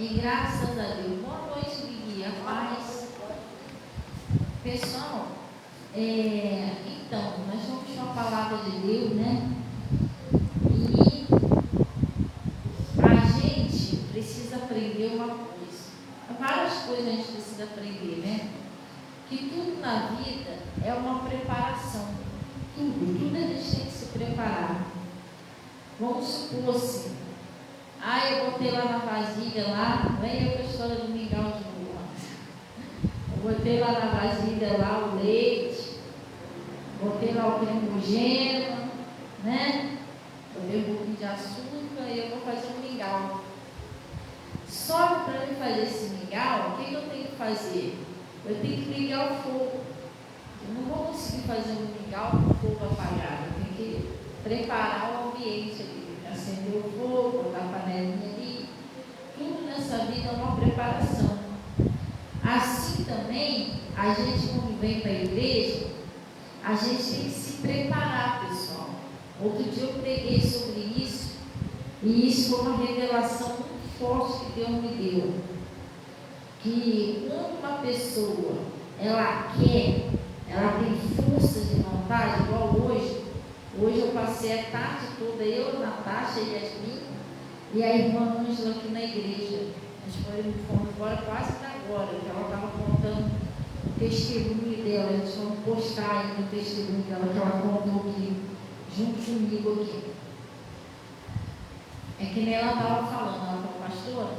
E graças a Deus. Boa noite, Guia. Paz. Pessoal, então, nós vamos com a palavra de Deus, né? E a gente precisa aprender uma coisa. Várias coisas a gente precisa aprender, né? Que tudo na vida é uma preparação. Tudo a gente tem que se preparar. Vamos supor assim. Eu botei lá na vasilha lá, vem eu com a história do mingau de novo. Eu botei lá na vasilha lá o leite, botei lá o creme gema, né? Botei um pouquinho de açúcar e eu vou fazer um mingau. Só que para eu fazer esse mingau, o que eu tenho que fazer? Eu tenho que ligar o fogo. Eu não vou conseguir fazer um mingau com o fogo apagado. Eu tenho que preparar o ambiente ali. Acender o fogo, botar a panelinha ali. Tudo nessa vida é uma preparação. Assim também, a gente quando vem para a igreja, a gente tem que se preparar, pessoal. Outro dia eu preguei sobre isso, e isso foi uma revelação muito forte que Deus me deu. Que quando uma pessoa, ela quer, ela tem força de vontade, igual hoje eu passei a tarde toda, eu, Natasha e Yasmin, e a irmã Ângela aqui na igreja. Nós fomos embora quase que agora, que ela estava contando o testemunho dela. A gente vai postar ainda o testemunho dela, que ela contou aqui, junto comigo aqui. É que nem ela estava falando, ela falou, pastora,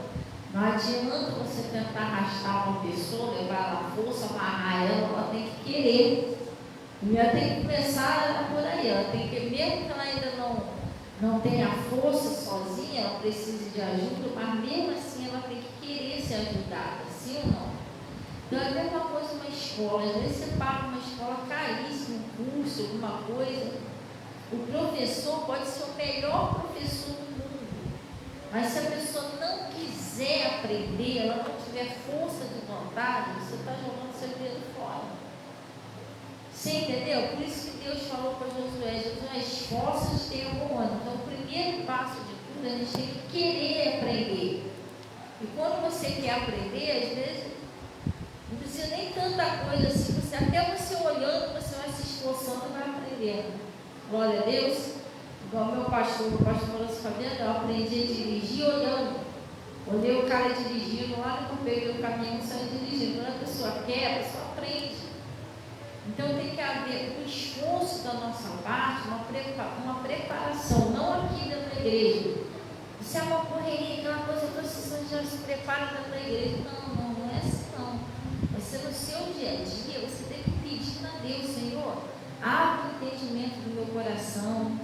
não adianta você tentar arrastar uma pessoa, levar ela à força, amarrar ela tem que querer. E ela tem que começar por aí, ela tem que, mesmo que ela ainda não tenha força sozinha, ela precisa de ajuda, mas mesmo assim ela tem que querer ser ajudada, sim ou não? Então é a mesma coisa uma escola, às vezes você paga uma escola caríssima, um curso, alguma coisa, o professor pode ser o melhor professor do mundo, mas se a pessoa não quiser aprender, ela não tiver força de vontade, você está jogando seu dedo fora. Você entendeu? Por isso que Deus falou para Josué, esforça-te em algum ano. Então, o primeiro passo de tudo, a gente tem que querer aprender. E quando você quer aprender, às vezes, não precisa nem tanta coisa assim, até você olhando, você vai se esforçando e vai aprendendo. Glória a Deus. Igual o pastor Lúcio Fabiano, eu aprendi a dirigir olhando. Olhei o cara dirigindo lá, eu peguei o caminhão e saí dirigindo. Quando a pessoa quer, a pessoa aprende. Então tem que haver um esforço da nossa parte, uma preparação, não aqui dentro da igreja. Isso é uma correria, aquela coisa que você já se prepara dentro da igreja. Não é assim não. Mas se no seu dia a dia, você tem que pedir a Deus, Senhor, abre o entendimento do meu coração,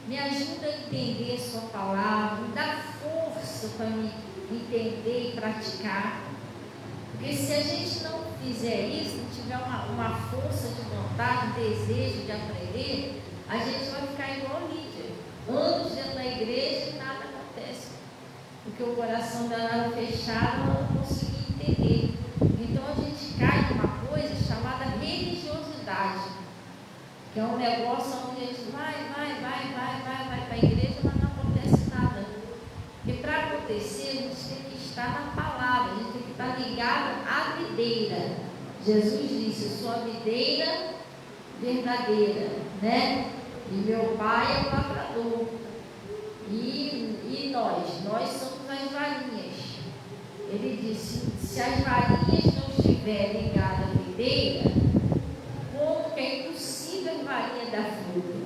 me ajuda a entender a sua palavra, me dá força para me entender e praticar. Porque se a gente não fizer isso, não tiver uma força de vontade, um desejo de aprender, a gente vai ficar igual Lídia, anos dentro da igreja e nada acontece, porque o coração dela era fechado, ela não conseguia entender. Então a gente cai numa coisa chamada religiosidade, que é um negócio onde a gente vai para a igreja, mas não acontece nada. Porque para acontecer, a gente tem que estar na palavra, a gente tem que estar ligado à videira. Jesus disse, eu sou a videira verdadeira, né? E meu pai é o lavrador. E nós somos as varinhas. Ele disse, se as varinhas não estiverem ligadas à videira, como que é impossível a varinha dar fruto?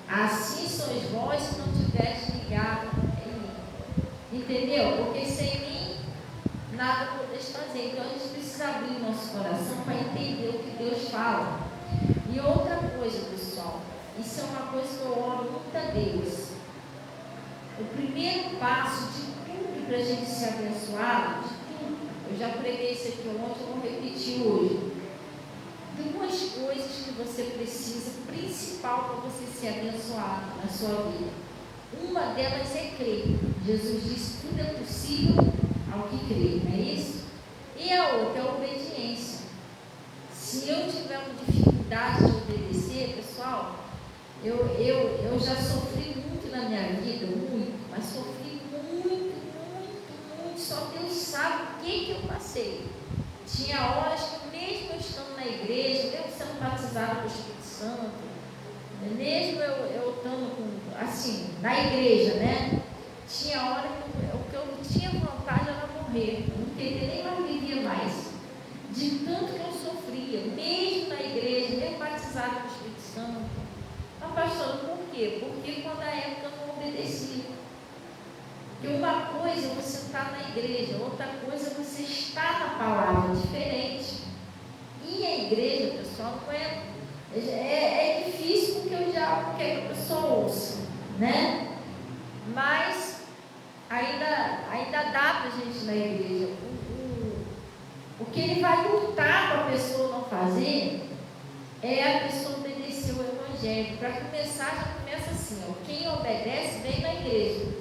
Assim sois vós se não estiveres ligados em mim. Entendeu? Porque sem mim nada podeis fazer. Então a gente precisa abrir o nosso coração para entender o que Deus fala. E outra coisa, pessoal, isso é uma coisa que eu oro muito a Deus. O primeiro passo de tudo para a gente ser abençoado, de tudo, eu já preguei isso aqui ontem, eu vou repetir hoje. Duas coisas que você precisa, principal para você ser abençoado na sua vida. Uma delas é crer. Jesus disse, tudo é possível ao que crê, não é isso? E a outra é a obediência. Se eu tiver uma dificuldade de obedecer, pessoal, eu já sofri muito na minha vida, muito, mas sofri muito, só só Deus sabe o que eu passei. Tinha horas que mesmo eu estando na igreja, mesmo sendo batizado com o Espírito Santo, mesmo eu estando assim, na igreja, né? Tinha hora que eu tinha vontade era morrer, eu não queria nem mais viver mais. De tanto que eu sofria, mesmo na igreja, mesmo batizado com o Espírito Santo. Mas pastor, por quê? Porque quando a época eu não obedecia. Porque uma coisa é você estar na igreja, outra coisa é você estar na palavra, diferente. E a igreja, pessoal, não é difícil porque o diabo quer que a pessoa ouça, né? Mas ainda dá para a gente ir na igreja. O que ele vai lutar para a pessoa não fazer é a pessoa obedecer o evangelho. Para começar, já começa assim, ó, quem obedece vem na igreja.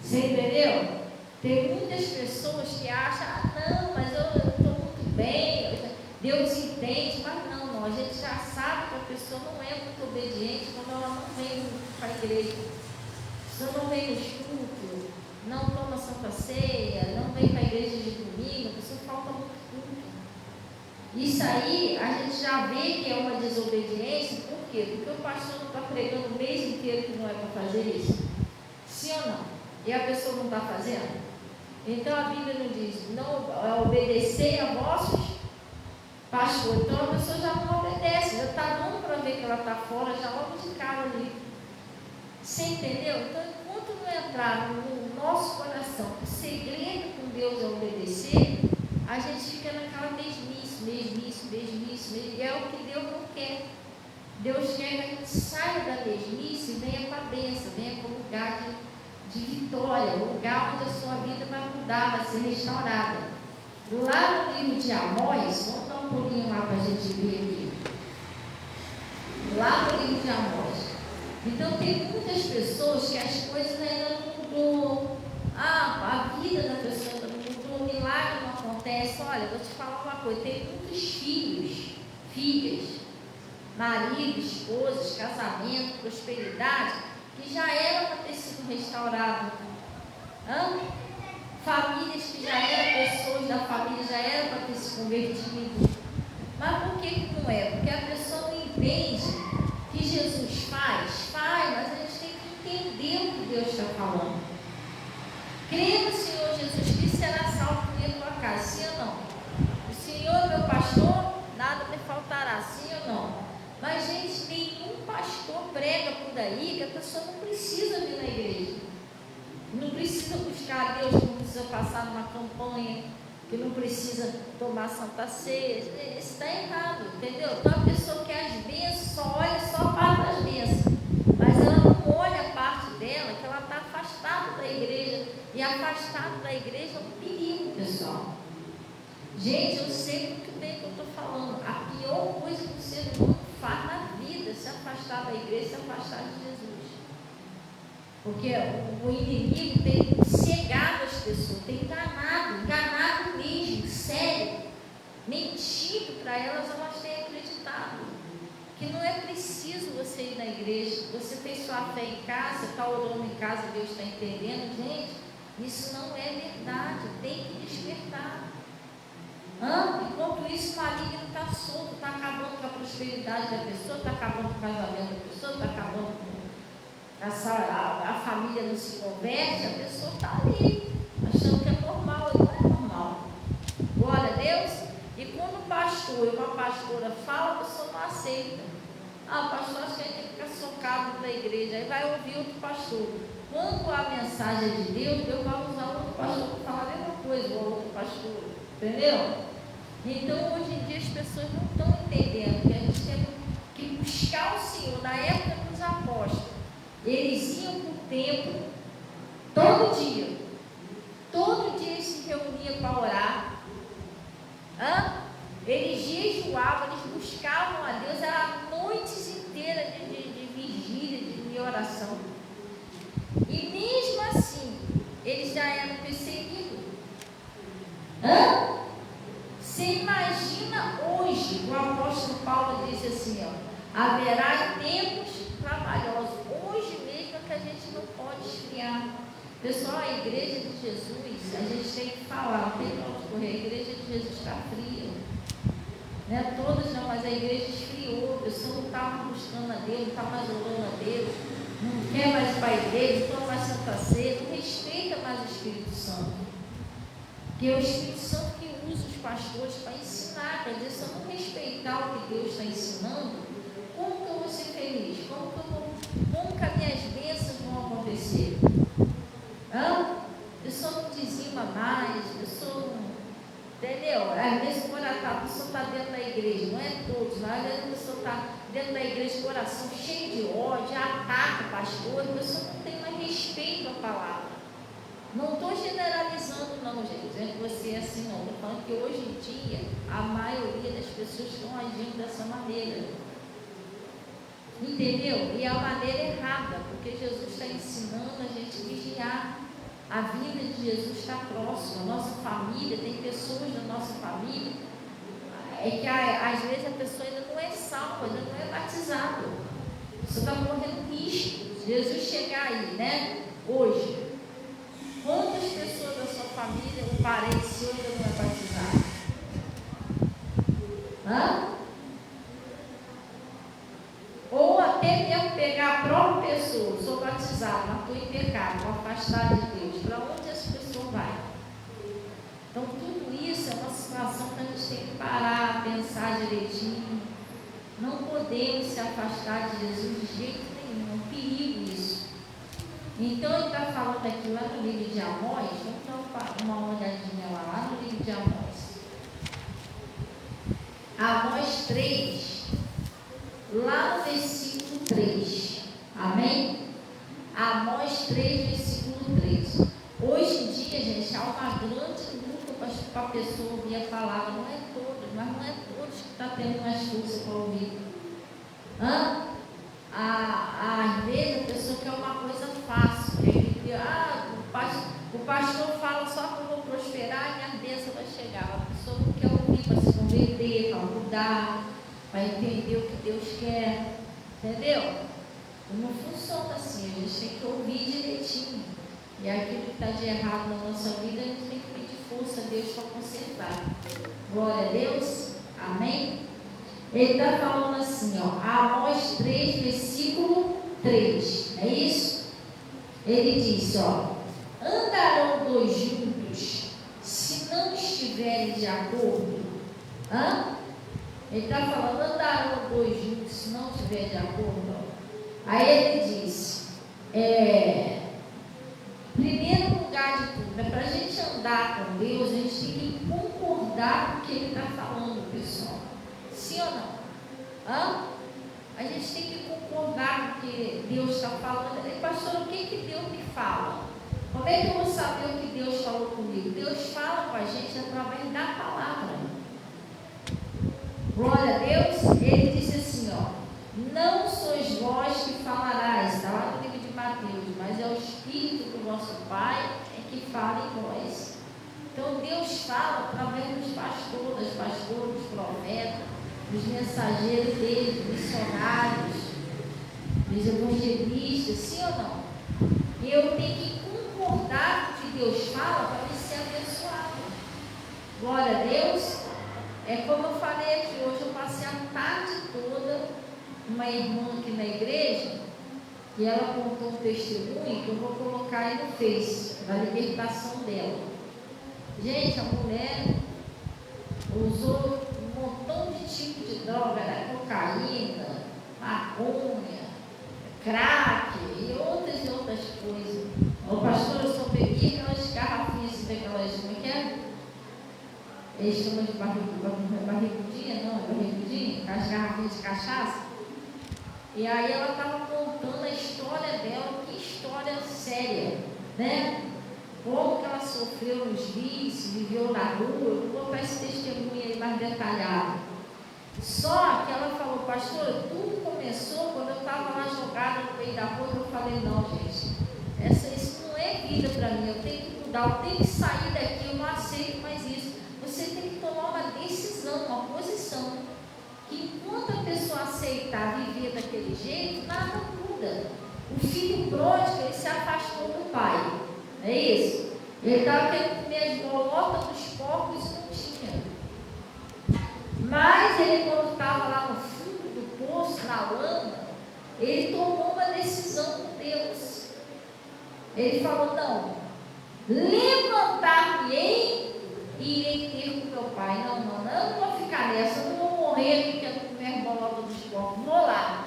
Você entendeu? Tem muitas pessoas que acham, não, mas eu estou muito bem, Deus entende, mas não, a gente já sabe que a pessoa não é muito obediente quando ela não vem para a igreja. A pessoa não vem no culto, não toma Santa Ceia, não vem para a igreja de domingo, a pessoa falta muito culto. Isso aí a gente já vê que é uma desobediência, por quê? Porque o pastor não está pregando o mês inteiro que não é para fazer isso. Sim ou não? E a pessoa não está fazendo? Então a Bíblia não diz, não obedecer a vossos pastores. Então a pessoa já não obedece, já está dando para ver que ela está fora, já logo de cara ali. Você entendeu? Então, enquanto não entrar no nosso coração, o segredo com Deus é obedecer, a gente fica naquela mesmice, e é o que Deus não quer. Deus quer que a gente saia da mesmice e venha para a bênção, venha para o lugar de vitória, o lugar onde a sua vida vai mudar, vai ser restaurada. Lá no livro de Amós, vamos dar um pulinho lá para a gente ver aqui. Lá no livro de Amós. Então tem muitas pessoas que as coisas ainda não mudou. A vida da pessoa ainda não mudou, o milagre não acontece. Olha, vou te falar uma coisa, tem muitos filhos, filhas, maridos, esposas, casamento, prosperidade, que já eram para ter sido restaurados. Famílias que já eram, pessoas da família já eram para ter se convertido. Mas por que não é? Porque a pessoa não entende que Jesus faz, mas a gente tem que entender o que Deus está falando. Crê no Senhor Jesus Cristo, será salvo por tua casa, sim ou não? O Senhor é meu pastor, nada me faltará, sim ou não? Mas, gente, nenhum pastor prega por aí que a pessoa não precisa vir na igreja. Não precisa buscar a Deus, não precisa passar numa campanha, que não precisa tomar Santa Ceia. Isso está errado, entendeu? Então a pessoa quer as bênçãos, só olha só a parte das bênçãos, mas ela não olha a parte dela, que ela está afastada da igreja, e afastado da igreja é um perigo, pessoal. Gente, eu sei muito bem o que eu estou falando. A pior coisa que o ser humano faz na vida é se afastar da igreja, se afastar de Jesus. Porque o inimigo tem cegado as pessoas, tem enganado mesmo, sério, mentindo para elas têm acreditado que não é preciso você ir na igreja, você fez sua fé em casa, está orando em casa, Deus está entendendo. Gente, isso não é verdade, tem que despertar. Enquanto isso, o maligno está solto, está acabando com a prosperidade da pessoa, está acabando com o casamento da pessoa, está acabando com a família não se converte, a pessoa está ali, achando que é normal, e não é normal. Glória a Deus. E quando o pastor e uma pastora falam, a pessoa não aceita. O pastor acha que a gente tem que ficar socado na igreja, aí vai ouvir outro pastor. Quando a mensagem é de Deus, Deus vai usar outro pastor para falar a mesma coisa, ou outro pastor, entendeu? Então, hoje em dia, as pessoas não estão entendendo que a gente tem que buscar o Senhor. Na época dos apóstolos, eles iam para o templo todo dia eles se reuniam para orar. Eles jejuavam, eles buscavam a Deus, eram noites inteiras de vigília, de oração. E mesmo assim, eles já eram perseguidos. Você imagina hoje, o apóstolo Paulo disse assim, haverá tempos trabalhosos. Hoje mesmo é que a gente não pode esfriar. Pessoal, a igreja de Jesus, a gente tem que falar, não tem pra onde correr, a igreja de Jesus está fria. Né? Todos não, mas a igreja esfriou, a pessoa não está buscando a Deus, não está mais orando a Deus, não quer mais ir para a igreja, não toma mais Santa Ceia, não respeita mais o Espírito Santo. Porque é o Espírito Santo que usa os pastores para ensinar. Quer dizer, se eu não respeitar o que Deus está ensinando, como que eu vou ser feliz? Como que as minhas bênçãos vão acontecer? A pessoa não dizima mais, a pessoa não... Entendeu? Às vezes a pessoa está dentro da igreja, não é todos, às vezes a pessoa está dentro da igreja, coração cheio de ódio, ataca o pastor, a pessoa não tem mais respeito à palavra. Não estou generalizando não, gente, dizendo que você é assim não, estou falando que hoje em dia a maioria das pessoas estão agindo dessa maneira. Entendeu? E a maneira errada, porque Jesus está ensinando a gente vigiar. A vida de Jesus está próxima, a nossa família, tem pessoas da nossa família, é que às vezes a pessoa ainda não é salva, ainda não é batizada. Você está correndo risco. Jesus chegar aí, né? Hoje, quantas pessoas da sua família, um parente seu ainda não é batizado? Ou até mesmo pegar a própria pessoa, sou batizado, mas estou em pecado, vou afastar de Deus. Para onde essa pessoa vai? Então tudo isso é uma situação que a gente tem que parar, pensar direitinho. Não podemos se afastar de Jesus de jeito nenhum, é um perigo isso. Então ele está falando aqui lá no livro de Amós, vamos dar uma olhadinha lá no livro de Amós. Amós 3, lá no versículo 3, amém? Amós 3, versículo 3. Hoje em dia, gente, há uma grande luta para a pessoa ouvir a palavra, não é todos, mas não é todos que estão tendo mais força para ouvir. Às vezes a pessoa quer uma coisa fácil, o pastor fala só que eu vou prosperar e minha bênção vai chegar. A pessoa não quer ouvir para se converter, para mudar, para entender o que Deus quer, entendeu? Não funciona assim, a gente tem que ouvir direitinho. E aquilo que está de errado na nossa vida, a gente tem que pedir força a Deus para consertar. Glória a Deus, amém? Ele está falando assim, ó, Amós 3, versículo 3, é isso? Ele diz, ó, andarão dois juntos se não estiverem de acordo? Ele está falando, andarão dois juntos se não estiverem de acordo? Aí ele diz, primeiro lugar de tudo, para a gente andar com Deus, a gente tem que concordar com o que ele está falando, pessoal. Sim ou não? A gente tem que concordar com o que Deus está falando. Pastor, o que Deus me fala? Como é que eu vou saber o que Deus falou comigo? Deus fala com a gente através da palavra. Glória a Deus. Ele disse assim, ó, não sois vós que falarais, está lá no livro de Mateus, mas é o Espírito do vosso Pai que fala em vós. Então Deus fala através dos pastores, dos profetas, dos mensageiros dele, dos missionários, dos evangelistas, sim ou não? E eu tenho que concordar com o que Deus fala para me ser abençoado. Glória a Deus. É como eu falei aqui, hoje eu passei a tarde toda, uma irmã aqui na igreja, e ela contou um testemunho que eu vou colocar aí no Face, da libertação dela. Gente, a mulher usou um montão de tipo de droga, né? Cocaína, maconha, crack e outras coisas. O pastor, eu só peguei aquelas garrafinhas, aquelas, como é que é? Eles chamam de barrigudinha, não, é barrigudinha, aquelas garrafinhas de cachaça. E aí ela estava contando a história dela, que história séria, né? Como que ela sofreu nos vícios, viveu na rua. Eu vou botar esse testemunho aí mais detalhado. Só que ela falou, pastor, tudo começou quando eu estava lá jogada no meio da rua. Eu falei, não, gente, isso não é vida para mim, eu tenho que mudar, eu tenho que sair daqui, eu não aceito mais isso. Você tem que tomar uma decisão, uma posição, que enquanto a pessoa aceitar viver daquele jeito, nada muda. O filho pródigo, ele se afastou do pai. É isso? Ele estava querendo comer as bolotas dos porcos e não tinha. Mas ele, quando estava lá no fundo do poço, na lama, ele tomou uma decisão com Deus. Ele falou: não, levantar-me-ei e irei ter com meu pai. Não, eu não vou ficar nessa, eu não vou morrer porque eu não comer bolota dos porcos. Vou lá.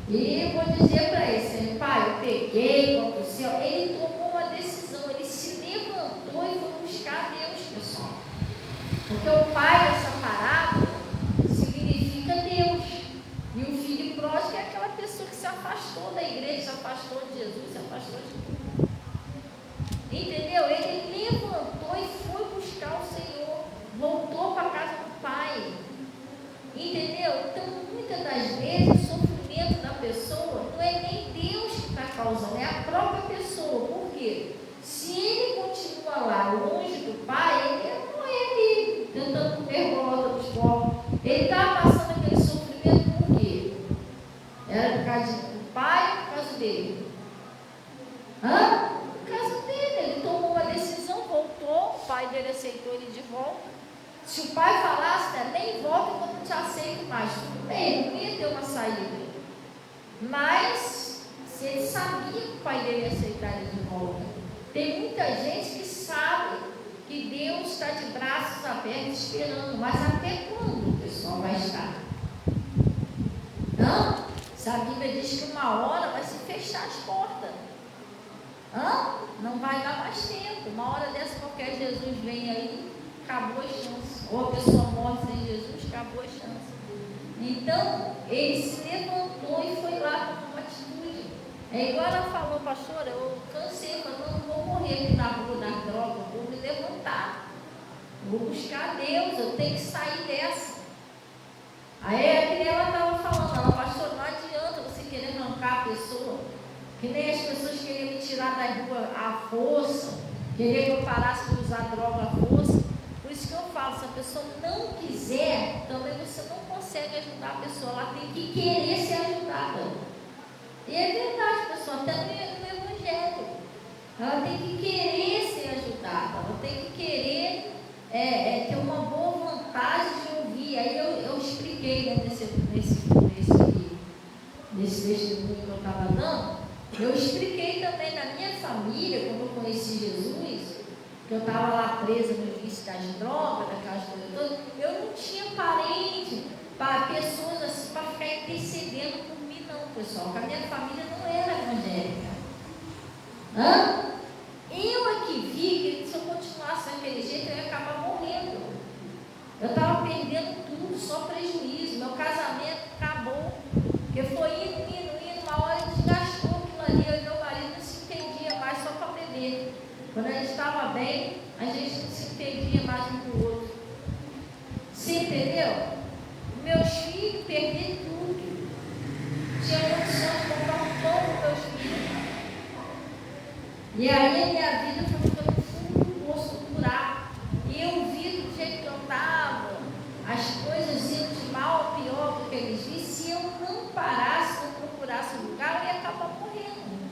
E eu vou dizer para ele: pai, eu peguei contra o céu. Ele tomou uma decisão, ele se levantou e foi buscar Deus, pessoal. Porque o pai dessa parábola significa Deus. E o filho pródigo é aquela pessoa que se afastou da igreja, se afastou de Jesus, se afastou de tudo. Entendeu? Ele levantou e foi buscar o Senhor, voltou para a casa do pai. Entendeu? Então, muitas das vezes, o sofrimento da pessoa não é nem Deus que está causando, é a própria pessoa. Por quê? Se ele continua lá longe do pai, ele não é ali tentando comer bolota dos povos. Ele estava passando aquele sofrimento por quê? Era por causa do pai ou por causa dele? Por causa dele. Ele tomou uma decisão, voltou, o pai dele aceitou ele de volta. Se o pai falasse, nem volta quando eu não te aceito mais, tudo bem, não ia ter uma saída. Mas, se ele sabia que o pai dele ia aceitar ele de volta, tem muita gente que sabe que Deus está de braços abertos esperando, mas até quando o pessoal vai estar? Não? Se a Bíblia diz que uma hora vai se fechar as portas. Não vai dar mais tempo. Uma hora dessa, qualquer Jesus vem aí, acabou a chance. Ou a pessoa morre sem Jesus, acabou a chance. Então, ele se levantou e foi lá com uma atitude. É igual ela falou: pastora, eu cansei, mas eu não vou morrer aqui na rua da droga, eu vou me levantar. Eu vou buscar Deus, eu tenho que sair dessa. Aí é que ela estava falando: ela, pastor, não adianta você querer arrancar a pessoa, que nem as pessoas queriam me tirar da rua à força, querer que eu parasse de usar droga à força. Por isso que eu falo: se a pessoa não quiser, também você não consegue ajudar a pessoa, ela tem que querer ser ajudada. E é verdade, pessoal, até no Evangelho, ela tem que querer ser ajudada, ela tem que querer ter uma boa vontade de ouvir. Aí eu expliquei, né, nesse testemunho que eu estava dando, eu expliquei também na minha família, quando eu conheci Jesus, que eu estava lá presa no vício das drogas, daquelas coisas todas, eu não tinha parente, para pessoas assim, para ficar intercedendo por mim, não, pessoal, porque a minha família não era evangélica. Eu aqui vi que se eu continuasse daquele jeito, eu ia acabar morrendo. Eu estava perdendo tudo, só prejuízo. Meu casamento acabou, porque foi indo, uma hora desgastou aquilo ali. Eu e meu marido não se entendia mais, só para beber. Quando a gente estava bem, a gente não se entendia mais um com o outro. Você entendeu? Meus filhos, perdi tudo. Tinha condição de comprar um pão para meus filhos. E aí a minha vida foi ficando no fundo do poço, do buraco. E eu vi do jeito que eu estava, as coisas indo de mal a pior do que eles vi. Se eu não parasse, não procurasse um lugar, eu ia acabar morrendo.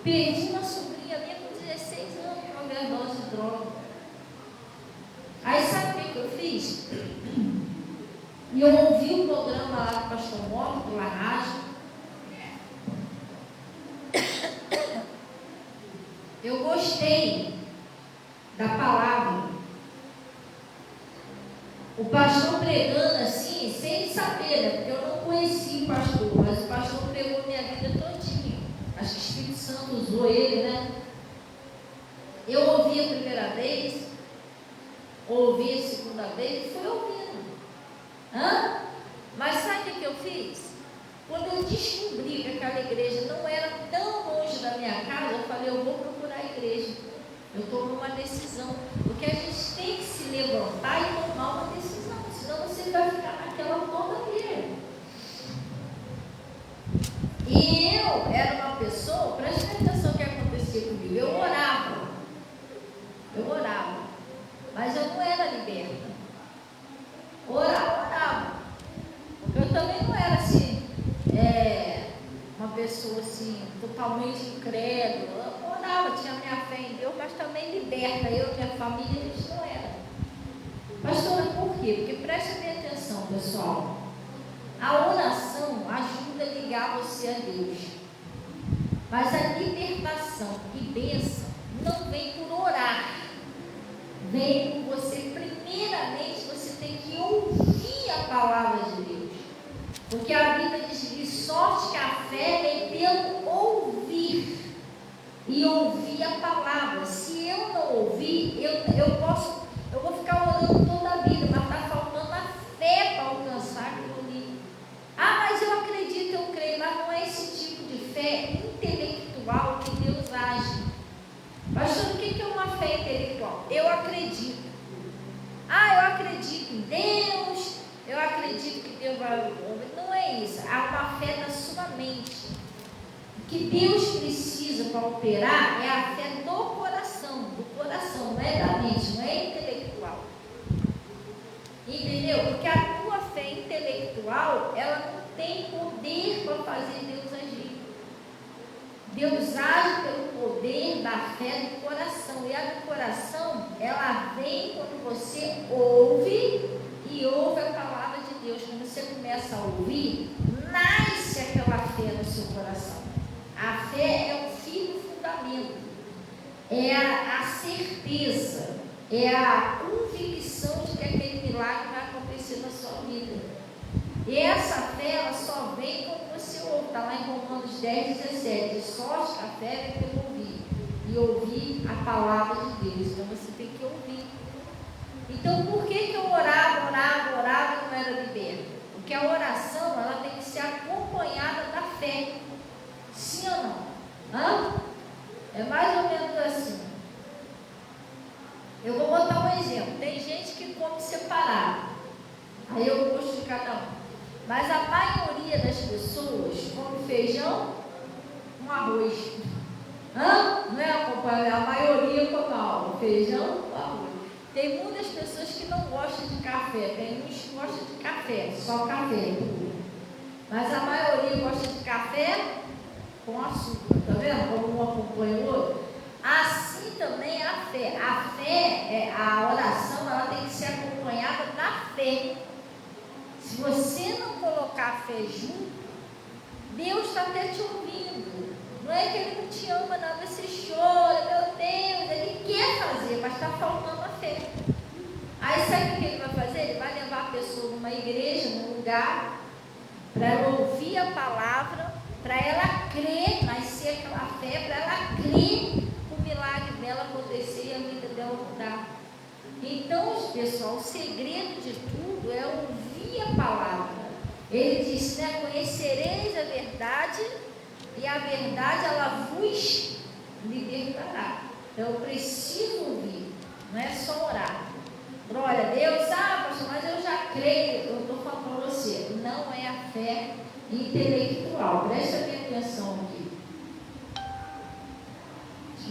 Perdi uma sobrinha minha com 16 anos, com uma overdose de droga. Aí sabe o que eu fiz? E eu ouvi o programa lá do pastor Moro, pela rádio. Eu gostei da palavra. O pastor pregando assim, sem saber, né? Porque eu não conhecia o pastor, mas o pastor pregou minha vida todinha. Acho que o Espírito Santo usou ele, né? Eu ouvi a primeira vez, ouvi a segunda vez e fui ouvindo. Mas sabe o que eu fiz? Quando eu descobri que aquela igreja não era tão longe da minha casa, eu falei: eu vou procurar a igreja. Eu tomei uma decisão, porque a gente tem que se levantar e tomar uma decisão, senão você vai ficar naquela porcaria. E eu era uma pessoa, preste atenção no que acontecia comigo, eu orava, mas eu não era liberta. Orava, porque eu também não era assim, uma pessoa assim, totalmente incrédula. Eu orava, tinha minha fé em família, eles não eram. Pastora, por quê? Porque preste bem atenção, pessoal. A oração ajuda a ligar você a Deus. Mas a libertação e bênção não vem por orar. Vem por você, primeiramente, você tem que ouvir a palavra de Deus. Porque a Bíblia diz de sorte que a fé vem pelo ouvir. E ouvir a palavra. Se eu não ouvir, eu vou ficar orando toda a vida, mas está faltando a fé para alcançar aquilo ali. Ah, mas eu acredito, eu creio, mas não é esse tipo de fé intelectual que Deus age. Pastor, o que é uma fé intelectual? Eu acredito. Ah, eu acredito em Deus, eu acredito que Deus vai... Não é isso, há uma fé na sua mente. O que Deus precisa para operar é a fé do coração, não é da mente, não é intelectual. Entendeu? Porque a tua fé intelectual, ela não tem poder para fazer Deus agir. Deus age pelo poder da fé do coração. E a do coração, ela vem quando você ouve e ouve a palavra de Deus. Quando você começa a ouvir, nasce aquela fé no seu coração. A fé é o firme fundamento, é a certeza, é a convicção de que aquele milagre vai acontecer na sua vida. E essa fé, ela só vem quando você ouve. Está lá em Romanos 10:17. De sorte que a fé vem pelo ouvir. E ouvir a palavra de Deus. Então você tem que ouvir. Então por que eu orava e não era liberto? Porque a oração, ela tem que ser acompanhada da fé. Sim ou não? Hã? É mais ou menos assim. Eu vou botar um exemplo. Tem gente que come separado. Aí eu gosto de cada um. Mas a maioria das pessoas come feijão com arroz. Hã? Não é acompanhar? A maioria come feijão com arroz. Tem muitas pessoas que não gostam de café. Tem uns que gostam de café, só café. Mas a maioria gosta de café com açúcar. Tá vendo? Como um acompanha o outro. Assim também a fé. A fé, a oração, ela tem que ser acompanhada da fé. Se você não colocar fé junto, Deus está até te ouvindo. Não é que Ele não te ama, não. Você chora, meu Deus, Ele quer fazer, mas está faltando a fé. Aí sabe o que Ele vai fazer? Ele vai levar a pessoa numa igreja, num lugar, para ela ouvir a palavra, para ela crer, nascer aquela fé, para ela crer o milagre dela acontecer e a vida dela mudar. Então, pessoal, o segredo de tudo é ouvir a palavra. Ele disse, né? Conhecereis a verdade e a verdade, ela vos libertará. Então, eu preciso ouvir, não é só orar. Glória a Deus, pastor, mas eu já creio. Eu estou falando para você, não é a fé intelectual. Presta bem atenção aqui.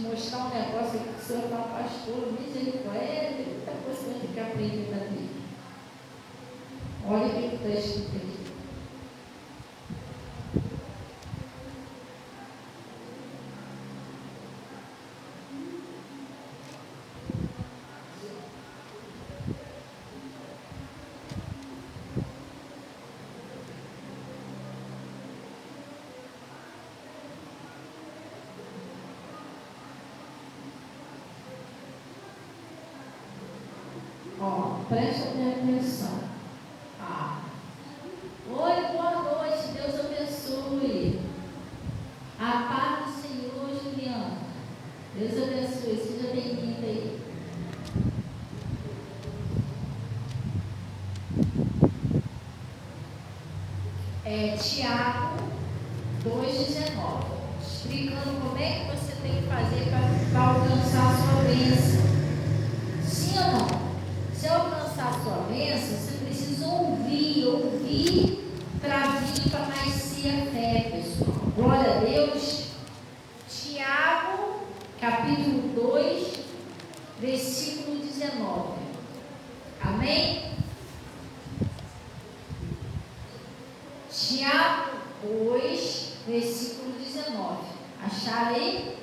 Mostrar um negócio aqui que o senhor fala, pastor, misericórdia, tem muita coisa que a gente tem que aprender na vida. Olha o que está escrito aqui. Presta atenção. Oi, boa noite, Deus abençoe. A paz do Senhor, Juliana. Deus abençoe, seja bem-vinda aí. Tiago 2,19. Explicando como é que você tem que fazer para alcançar a sua bênção. Sim ou não? Se alcançar a sua bênção, você precisa ouvir para vir, para nascer a fé, pessoal. Glória a Deus. Tiago, capítulo 2, versículo 19. Amém? Tiago 2, versículo 19. Acharam aí?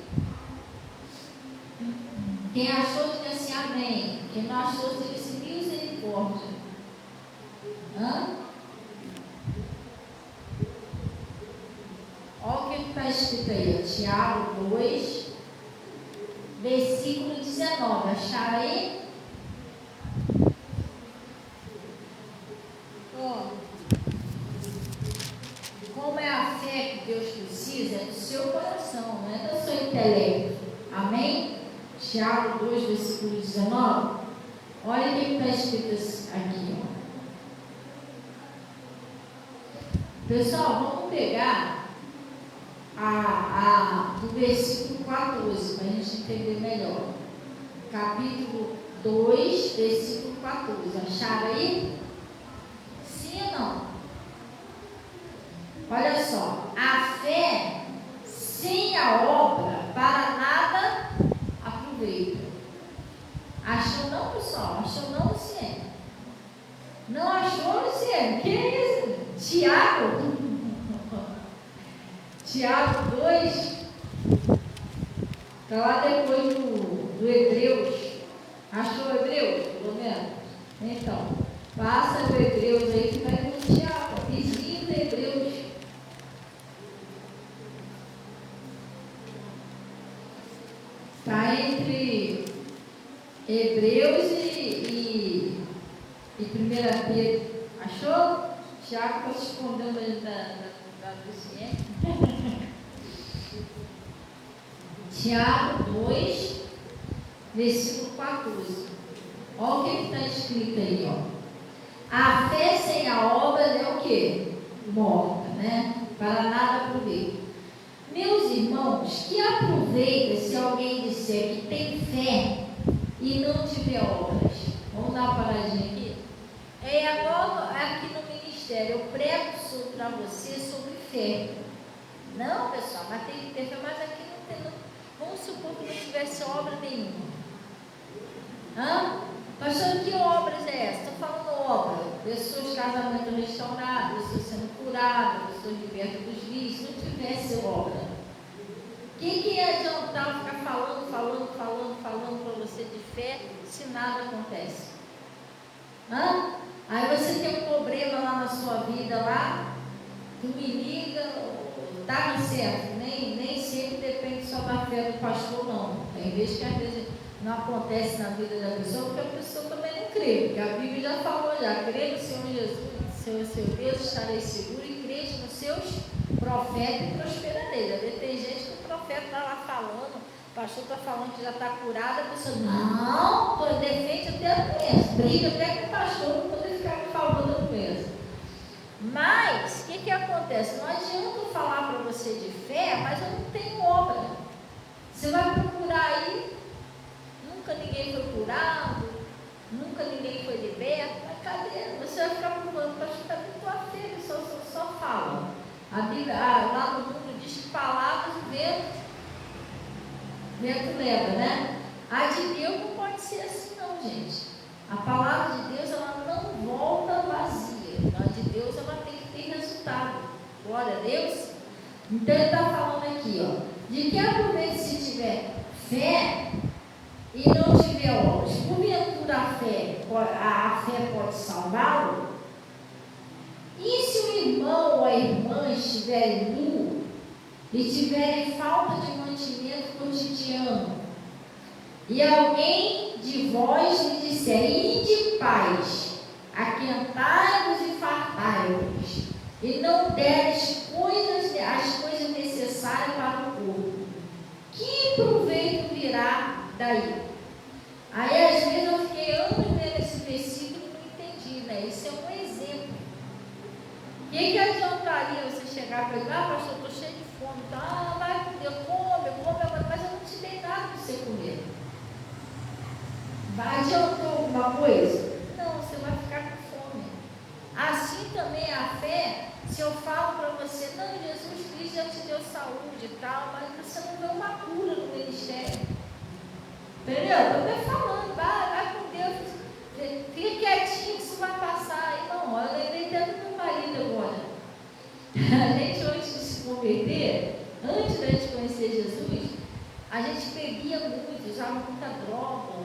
Quem achou, diga assim, amém. Quem não achou, diga assim, misericórdia. Olha o que está escrito aí, Tiago 2, versículo 19. Acharam aí? Como é a fé que Deus precisa? É do seu coração, não é do seu intelecto. Amém? Tiago 2, versículo 19. Olha o que está escrito aqui. Pessoal, vamos pegar do versículo 14, para a gente entender melhor. Capítulo 2, versículo 14. Acharam aí? Sim ou não? Olha só. A fé sem a obra para nada aproveita. Achou não, pessoal? Achou não, Luciene? Não achou, Luciene? Que é isso? Tiago 2, está lá depois do Hebreus. Achou o Hebreus, pelo menos? Então, passa o Hebreus aí que vai no Tiago, vizinho do Hebreus. Está entre Hebreus e 1 Pedro. Achou? Tiago está se escondendo aí da Luciene. Tiago 2, versículo 14. Olha o que está escrito aí, ó. A fé sem a obra é o quê? Morta, né? Para nada aproveita. Meus irmãos, que aproveita se alguém disser que tem fé e não tiver obras? Vamos dar uma paradinha aqui. Agora, aqui no ministério, eu prego para você sobre fé. Não, pessoal, mas tem que ter fé, mas aqui não tem. Vamos supor que não tivesse obra nenhuma. Pastor, que obras é essa? Estou falando obra. Pessoas, casamento restaurado, pessoas sendo curadas, pessoas libertas dos vícios. Se não tivesse obra, o que ia adiantar ficar falando para você de fé se nada acontece? Aí você tem um problema lá na sua vida lá, tu me liga, tá certo, nem sempre depende só da fé do pastor, não. Tem vezes que às vezes não acontece na vida da pessoa, porque a pessoa também não crê, porque a Bíblia já falou, crê no Senhor Jesus, seu Deus, estarei seguro, e crê nos seus profetas e prosperareis. Tem gente que o profeta está lá falando, o pastor está falando que já está curado, a pessoa, não, defende até a doença, briga até com o pastor para poder ficar me falando da doença. Mas, o que acontece? Não adianta eu falar para você de fé, mas eu não tenho obra. Você vai procurar aí, nunca ninguém foi curado, nunca ninguém foi liberto, mas cadê? Você vai ficar procurando, pastor, cadê tua fé? Ele só fala. A Bíblia, lá no mundo diz que palavras o vento leva, né? A de Deus não pode ser assim não, gente. A palavra de Deus, ela não volta vazia. A de Deus, ela tem que ter resultado. Glória a Deus. Então ele está falando aqui, ó, de que aproveita se tiver fé e não tiver obras. Porventura a fé pode salvá-lo? E se o irmão ou a irmã estiverem nu e tiverem falta de mantimento cotidiano, e alguém de vós lhe disser, ide paz, aquentai-vos e fartai-vos, e não deres as coisas necessárias para o corpo, que proveito virá daí? Aí às vezes eu fiquei anos lendo esse versículo e não entendi, né? Isso é um exemplo. O que adiantaria você chegar para ele, pastor, estou cheio de fome, tá? Vai comer, come, mas eu não te dei nada para você comer. Adiantou alguma coisa? Não, você vai ficar com fome. Assim também a fé, se eu falo para você, não, Jesus Cristo já te deu saúde e tal, mas você não vê uma cura no ministério. Entendeu? Eu estou falando, vai com Deus, fica quietinho que isso vai passar. Aí não, eu lembrei tanto do meu marido agora. A gente, antes de se converter, antes da gente conhecer Jesus, a gente bebia muito, usava muita droga.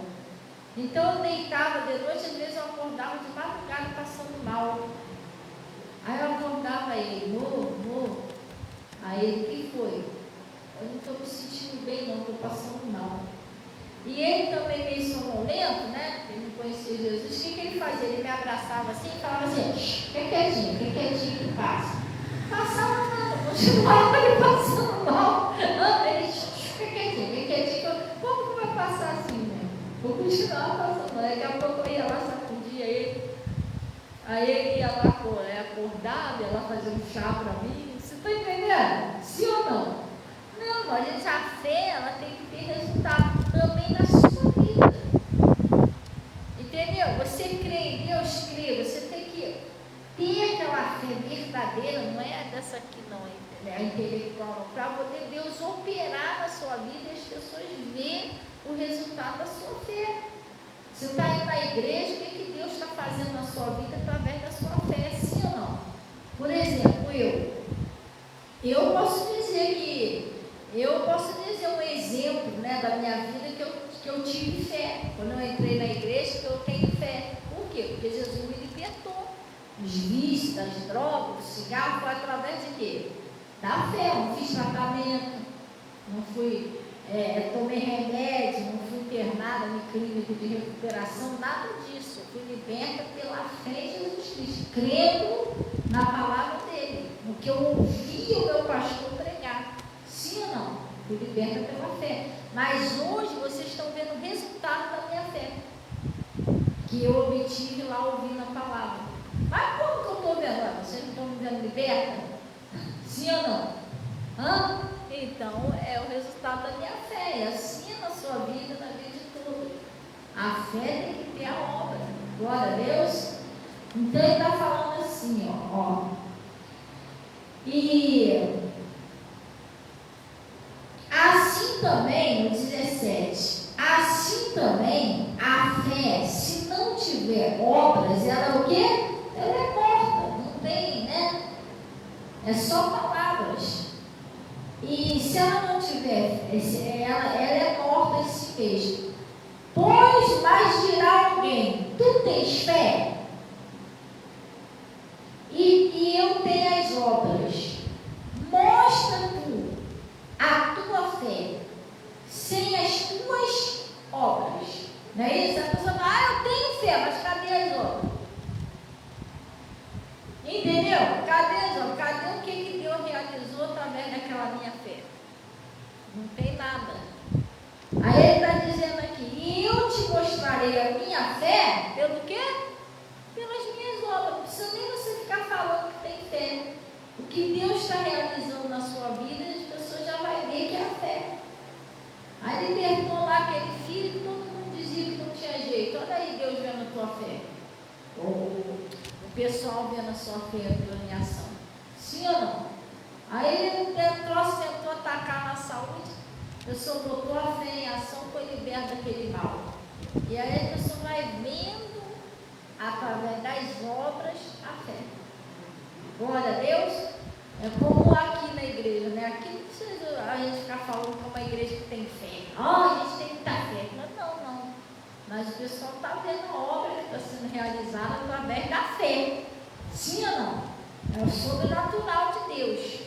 Então eu deitava de noite, às vezes eu acordava de madrugada passando mal. Aí eu acordava ele, amor. Aí ele, o que foi? Eu não estou me sentindo bem não, estou passando mal. E ele também meio sonolento, né? Ele não conhecia Jesus. O que ele fazia? Ele me abraçava assim e falava assim, fica quietinho que passa. Passava nada, continuava ele passando mal. Ele, fica quietinho, como que vai passar assim, né? Vou continuar passando mal. Daqui a pouco eu ia lá, sacudia ele. Aí ele ia lá, acordava, ia lá fazer um chá para mim. Você está entendendo? Sim ou não? Não, gente, a fé, ela tem que ter resultado também na sua vida. Entendeu? Você crê em Deus, crê. Você tem que ter aquela fé verdadeira, não é dessa aqui não, é intelectual, para poder Deus operar na sua vida e as pessoas verem o resultado da sua fé. Você está aí na igreja, o que Deus está fazendo na sua vida através da sua fé, sim ou não? Por exemplo, eu posso dizer um exemplo, né, da minha vida que eu tive fé. Quando eu entrei na igreja, que eu tenho fé. Por quê? Porque Jesus me libertou. Os vícios, das drogas, do cigarro, foi através de quê? Da fé. Não fiz tratamento, não fui, tomei remédio, não fui internada em clínica de recuperação, nada disso. Eu fui liberta pela fé em Jesus Cristo, crendo na palavra dele, no que eu ouvi o meu pastor pregar. Sim ou não? Fui liberta pela fé. Mas hoje vocês estão vendo o resultado da minha fé, que eu obtive lá ouvindo a palavra. Mas como que eu estou vendo? Vocês não estão me vendo liberta? Sim ou não? Então é o resultado da minha fé. E assim na sua vida, na vida de todos. A fé tem que ter a obra. Glória a Deus. Então ele está falando assim, ó. E assim também, no 17, assim também a fé, se não tiver obras, ela é o quê? Ela é morta, não tem, né? É só palavras. E se ela não tiver, ela é morta em si mesma. Pois, mas dirá alguém, tu tens fé? E eu tenho as obras. Mostra tu a tua fé sem as tuas obras. Não é isso? A pessoa fala, eu tenho fé, mas cadê as obras? Entendeu? Cadê as obras? Cadê o que Deus realizou através daquela minha fé? Não tem nada. Aí ele está dizendo aqui, e eu te mostrarei a minha fé, pelo quê? Pelas minhas obras. Não precisa nem você ficar falando que tem fé. O que Deus está realizando na sua vida, as pessoas já vão ver que é a fé. Aí libertou lá aquele filho, todo mundo dizia que não tinha jeito. Olha aí Deus vendo a tua fé. O pessoal vendo a sua fé em ação. Sim ou não? Aí ele tentou atacar na saúde. A pessoa botou a fé em ação, foi liberta daquele mal. E aí a pessoa vai vendo através das obras a fé. Glória a Deus. É como aqui na igreja, né? Aqui não precisa a gente ficar falando que é uma igreja que tem fé. A gente tem muita fé. Não. Mas o pessoal está vendo a obra que está sendo realizada através da fé. Sim ou não? É o sobrenatural de Deus.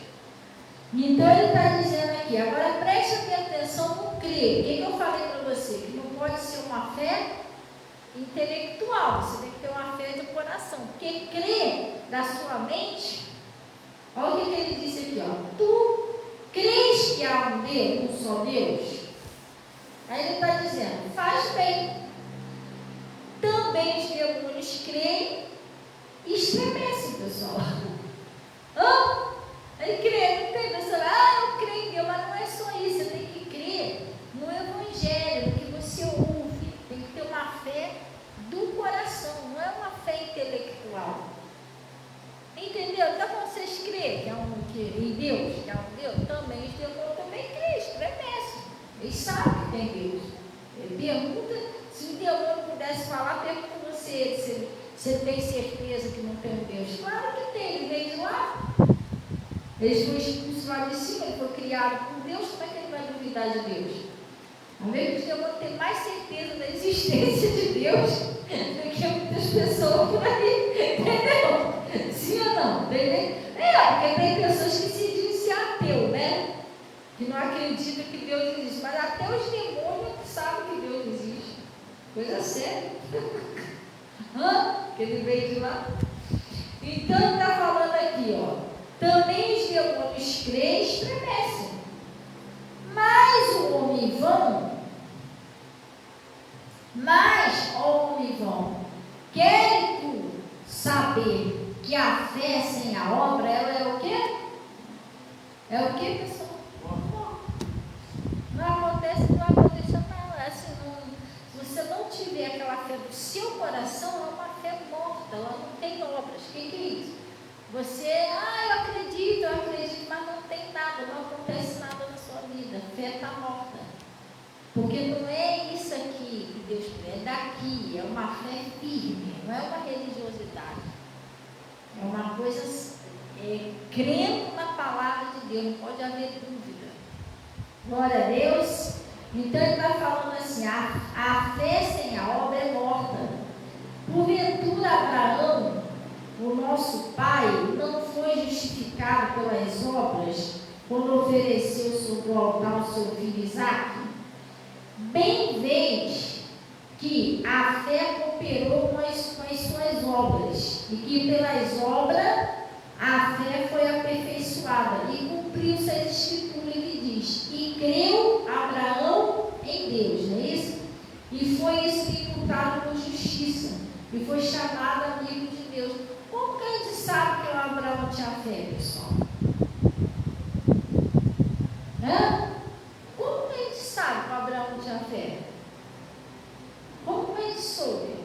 Então ele está dizendo aqui, agora preste atenção no crer. O que eu falei para você? Que não pode ser uma fé intelectual, você tem que ter uma fé de coração. Porque crer da sua mente, olha o que ele disse aqui, ó. Tu crês que há um Deus, um só Deus? Aí ele está dizendo, faz bem. Também os demônios creem e estremecem, pessoal. Ele crê, não tem pessoa, eu creio em Deus, mas não é só isso, você tem que crer no Evangelho, no que você ouve, tem que ter uma fé do coração, não é uma fé intelectual. Entendeu? Então vocês creem que em Deus, que há um Deus, também os demônios também creem, estremecem. Eles sabem que tem Deus. Ele pergunta, se o demônio pudesse falar, pergunta você se você tem certeza que não tem um Deus. Claro que tem, ele veio de lá. Ele foi expulso lá de cima, ele foi criado por Deus, como é que ele vai duvidar de Deus? Às vezes eu vou ter mais certeza da existência de Deus do que muitas pessoas por aí, entendeu? Sim ou não? Entendeu? Porque tem pessoas que se dizem ateu, né? Que não acreditam que Deus existe, mas até os demônios sabem que Deus existe. Coisa séria. Que ele veio de lá. Então está falando aqui, ó. Também os demônios creem e estremecem. Mas o homem vão, quer tu saber que a fé sem a obra, ela é o quê? É o quê, pessoal? Não acontece nada. Se você não tiver aquela fé do seu coração, é uma fé morta, ela não tem obras. O que é isso? Você, eu acredito, mas não tem nada, não acontece nada na sua vida. A fé está morta. Porque não é isso aqui que Deus quer, é daqui, é uma fé firme, não é uma religiosidade. É uma coisa crendo na palavra de Deus, não pode haver dúvida. Glória a Deus. Então ele vai falando assim, a fé sem a obra é morta. Porventura Abraão, o nosso pai, não foi justificado pelas obras quando ofereceu sobre o altar o seu filho Isaque? Bem vês que a fé cooperou com as suas obras, e que pelas obras a fé foi aperfeiçoada, e cumpriu-se a escritura que diz, e creu Abraão em Deus, não é isso? E foi isso imputado por justiça, e foi chamado amigo de Deus. Como que a gente sabe que o Abraão tinha fé, pessoal? Como que a gente sabe que o Abraão tinha fé? Como que a gente soube?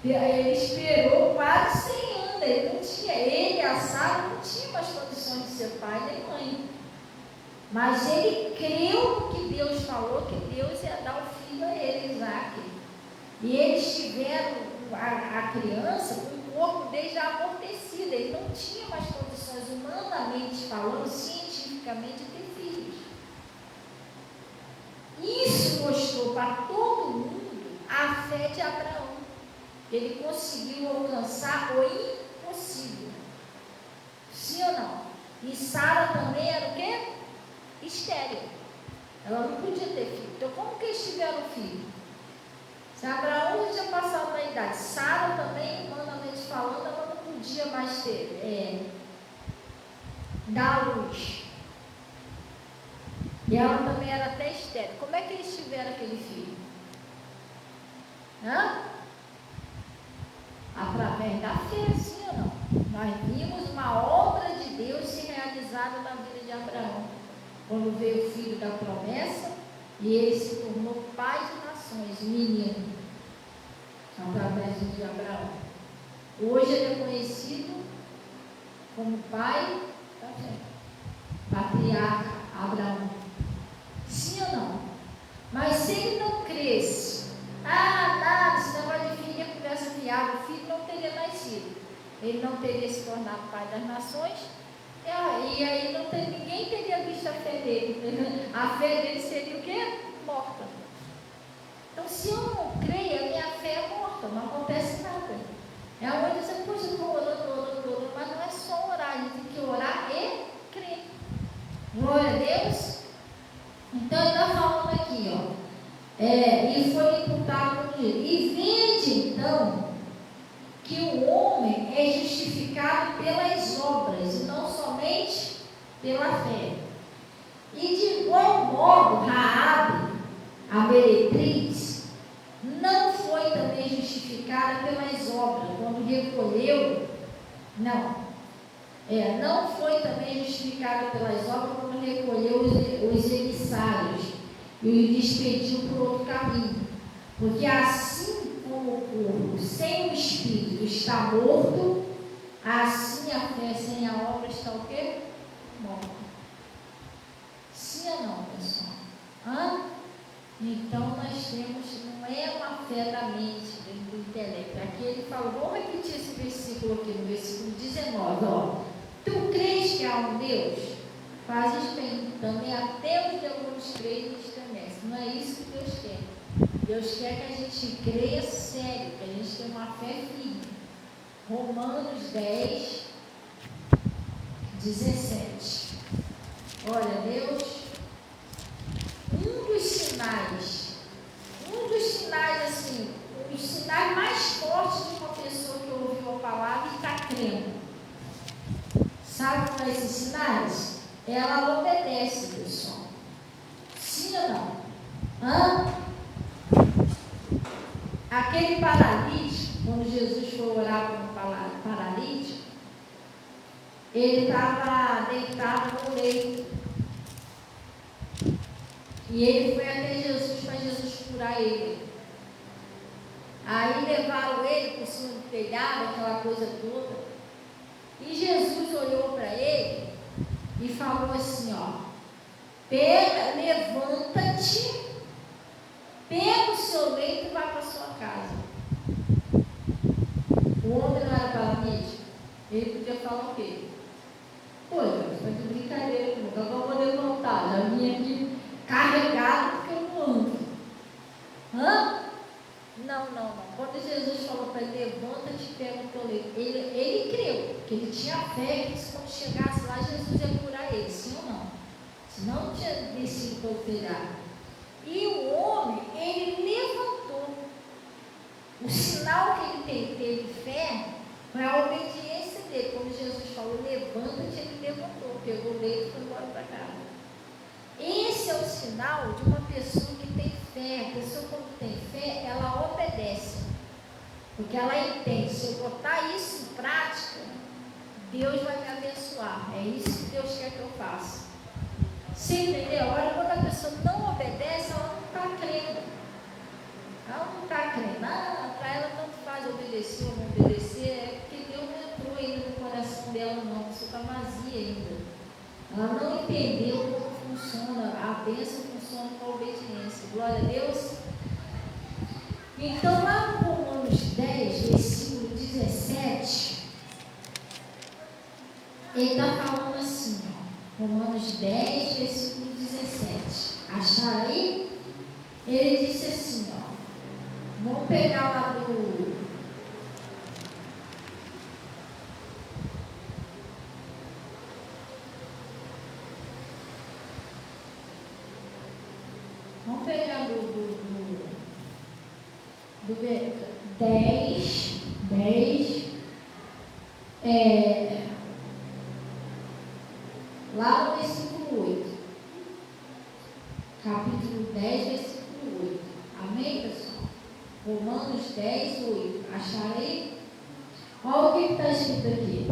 Ele esperou quase 100 anos, ele e a Sara não tinham mais condições de ser pai nem mãe. Mas ele creu que Deus falou, que Deus ia dar o filho a ele, Isaque. E eles tiveram a criança com o corpo desde amortecido, ele não tinha mais condições, humanamente falando, cientificamente, de ter filhos. Isso mostrou para todo mundo a fé de Abraão. Ele conseguiu alcançar o impossível. Sim ou não? E Sara também era o quê? Estéril. Ela não podia ter filho. Então como que eles tiveram filho? Se Abraão já tinha passado na idade, Sara também, humanamente falando, ela não podia mais ter, dar luz. E ela também era até estéril. Como é que eles tiveram aquele filho? Através da fé, sim ou não? Nós vimos uma obra de Deus se realizada na vida de Abraão. Quando veio o filho da promessa, e ele se tornou pai de nações, menino, através de Abraão. Hoje ele é conhecido como pai da fé, patriarca Abraão. Sim ou não? Mas se ele não cresce, nada, esse negócio de filho é conversa fiada, o filho não teria nascido, ele não teria se tornado pai das nações, e aí ninguém teria visto a fé dele. A fé dele seria o quê? Morta. Então, se eu não creio, a minha fé é morta, não acontece nada. É onde você, poxa, eu estou orando, mas não é só orar, a gente tem que orar e crer. Glória a Deus. Então, ele está falando aqui, e foi imputado por ele. E vede, então, que o homem é justificado pelas obras, e não somente pela fé. E de igual modo, Raabe, a meretriz, não foi também justificada pelas obras, quando recolheu, não foi também justificada pelas obras, quando recolheu os emissários e os despediu por outro caminho. Porque assim como o corpo sem o espírito está morto, assim a fé sem a obra está o quê? Morta. Sim ou não, pessoal? Então nós temos, não é uma fé da mente, do intelecto. Aqui ele fala, vamos repetir esse versículo aqui, no versículo 19, Tu crês que há um Deus? Fazes bem. também até os demônios creem e estremecem. Não é isso que Deus quer. Deus quer que a gente creia sério, que a gente tenha uma fé firme. Romanos 10, 17. Olha, Deus, um dos sinais assim, os sinais mais fortes de uma pessoa que ouviu a palavra e está crendo. Sabe quais são esses sinais? Ela obedece, pessoal. Sim ou não? Hã? Aquele paralítico, quando Jesus foi orar para um paralítico, ele estava deitado no leito. E ele foi até Jesus para Jesus curar ele. Aí levaram ele por cima do telhado, aquela coisa toda. E Jesus olhou para ele e falou assim, ó, levanta-te, pega o seu leito e vai para sua casa. O homem não era paralítico? Ele podia falar o quê? Pô, Deus, foi de brincadeira comigo, eu não vou levantar, já vim aqui carregado porque eu não ando. Hã? Não. Quando Jesus falou para ele, levanta-te e pega o teu leito, ele creu, que ele tinha fé que quando chegasse lá, Jesus ia curar ele, sim ou não? Senão não tinha descido para o telhado. E o homem, ele levantou. O sinal que ele teve fé foi a obediência dele. Quando Jesus falou, levanta-te, ele levantou, pegou o leito e foi embora para casa. Esse é o sinal de uma pessoa que tem fé. A pessoa, quando tem fé, ela obedece. Porque ela entende, se eu botar isso em prática, Deus vai me abençoar. É isso que Deus quer que eu faça. Você entendeu? Olha, quando a pessoa não obedece, ela não está crendo. Ela não está crendo. Para ela tanto faz obedecer ou não obedecer, é porque Deus não entrou ainda no coração dela, não. A pessoa está vazia ainda. Ela não entendeu como funciona, a bênção funciona com a obediência. Glória a Deus. Então, lá no Romanos 10, versículo 17, ele está falando assim, ó, Romanos 10, versículo 17. Acharam aí? Ele disse assim, ó, vamos pegar lá do... Vamos pegar do 10, lá no versículo 8. Capítulo 10, versículo 8. Amém, pessoal? Romanos 10, 8. Acharei? Olha o que está escrito aqui.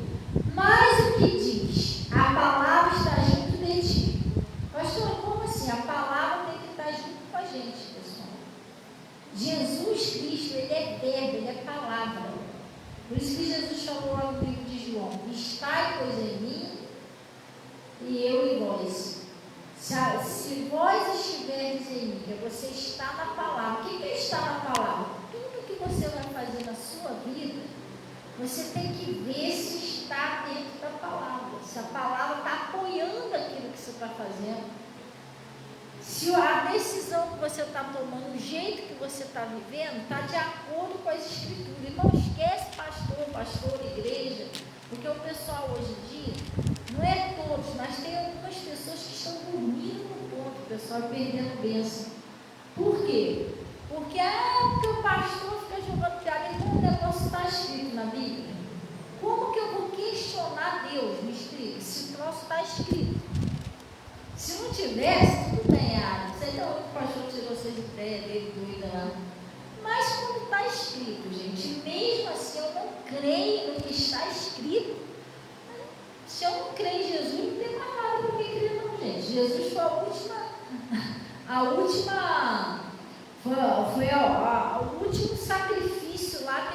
Mas o que diz? A palavra está junto de ti. Pastor, como assim? A palavra tem que estar junto com a gente, pessoal. Jesus Cristo, ele é verbo, ele é palavra. Por isso que Jesus falou lá no livro de João: estai, pois, em mim, e eu em vós. Se vós estiverdes em mim, você está na palavra. O que é estar na palavra? Tudo que você vai fazer na sua vida, você tem que ver se está dentro da palavra. Se a palavra está apoiando aquilo que você está fazendo. Se a decisão que você está tomando, o jeito que você está vivendo, está de acordo com as escrituras. E não esquece pastor, igreja, porque o pessoal hoje em dia, não é todos, mas tem algumas pessoas que estão dormindo no ponto, o pessoal perdendo bênção. Por quê? Porque o pastor fica jogando piada, e como o negócio está escrito na Bíblia? Como que eu vou questionar Deus? Me explica, se o troço está escrito. Se não tivesse, tudo bem, não sei de onde o pastor tirou essas ideias dele, doida lá. Mas quando está escrito, gente, mesmo assim eu não creio no que está escrito. Se eu não creio em Jesus, não tem mais nada para mim crer, não, gente. Jesus foi o último sacrifício lá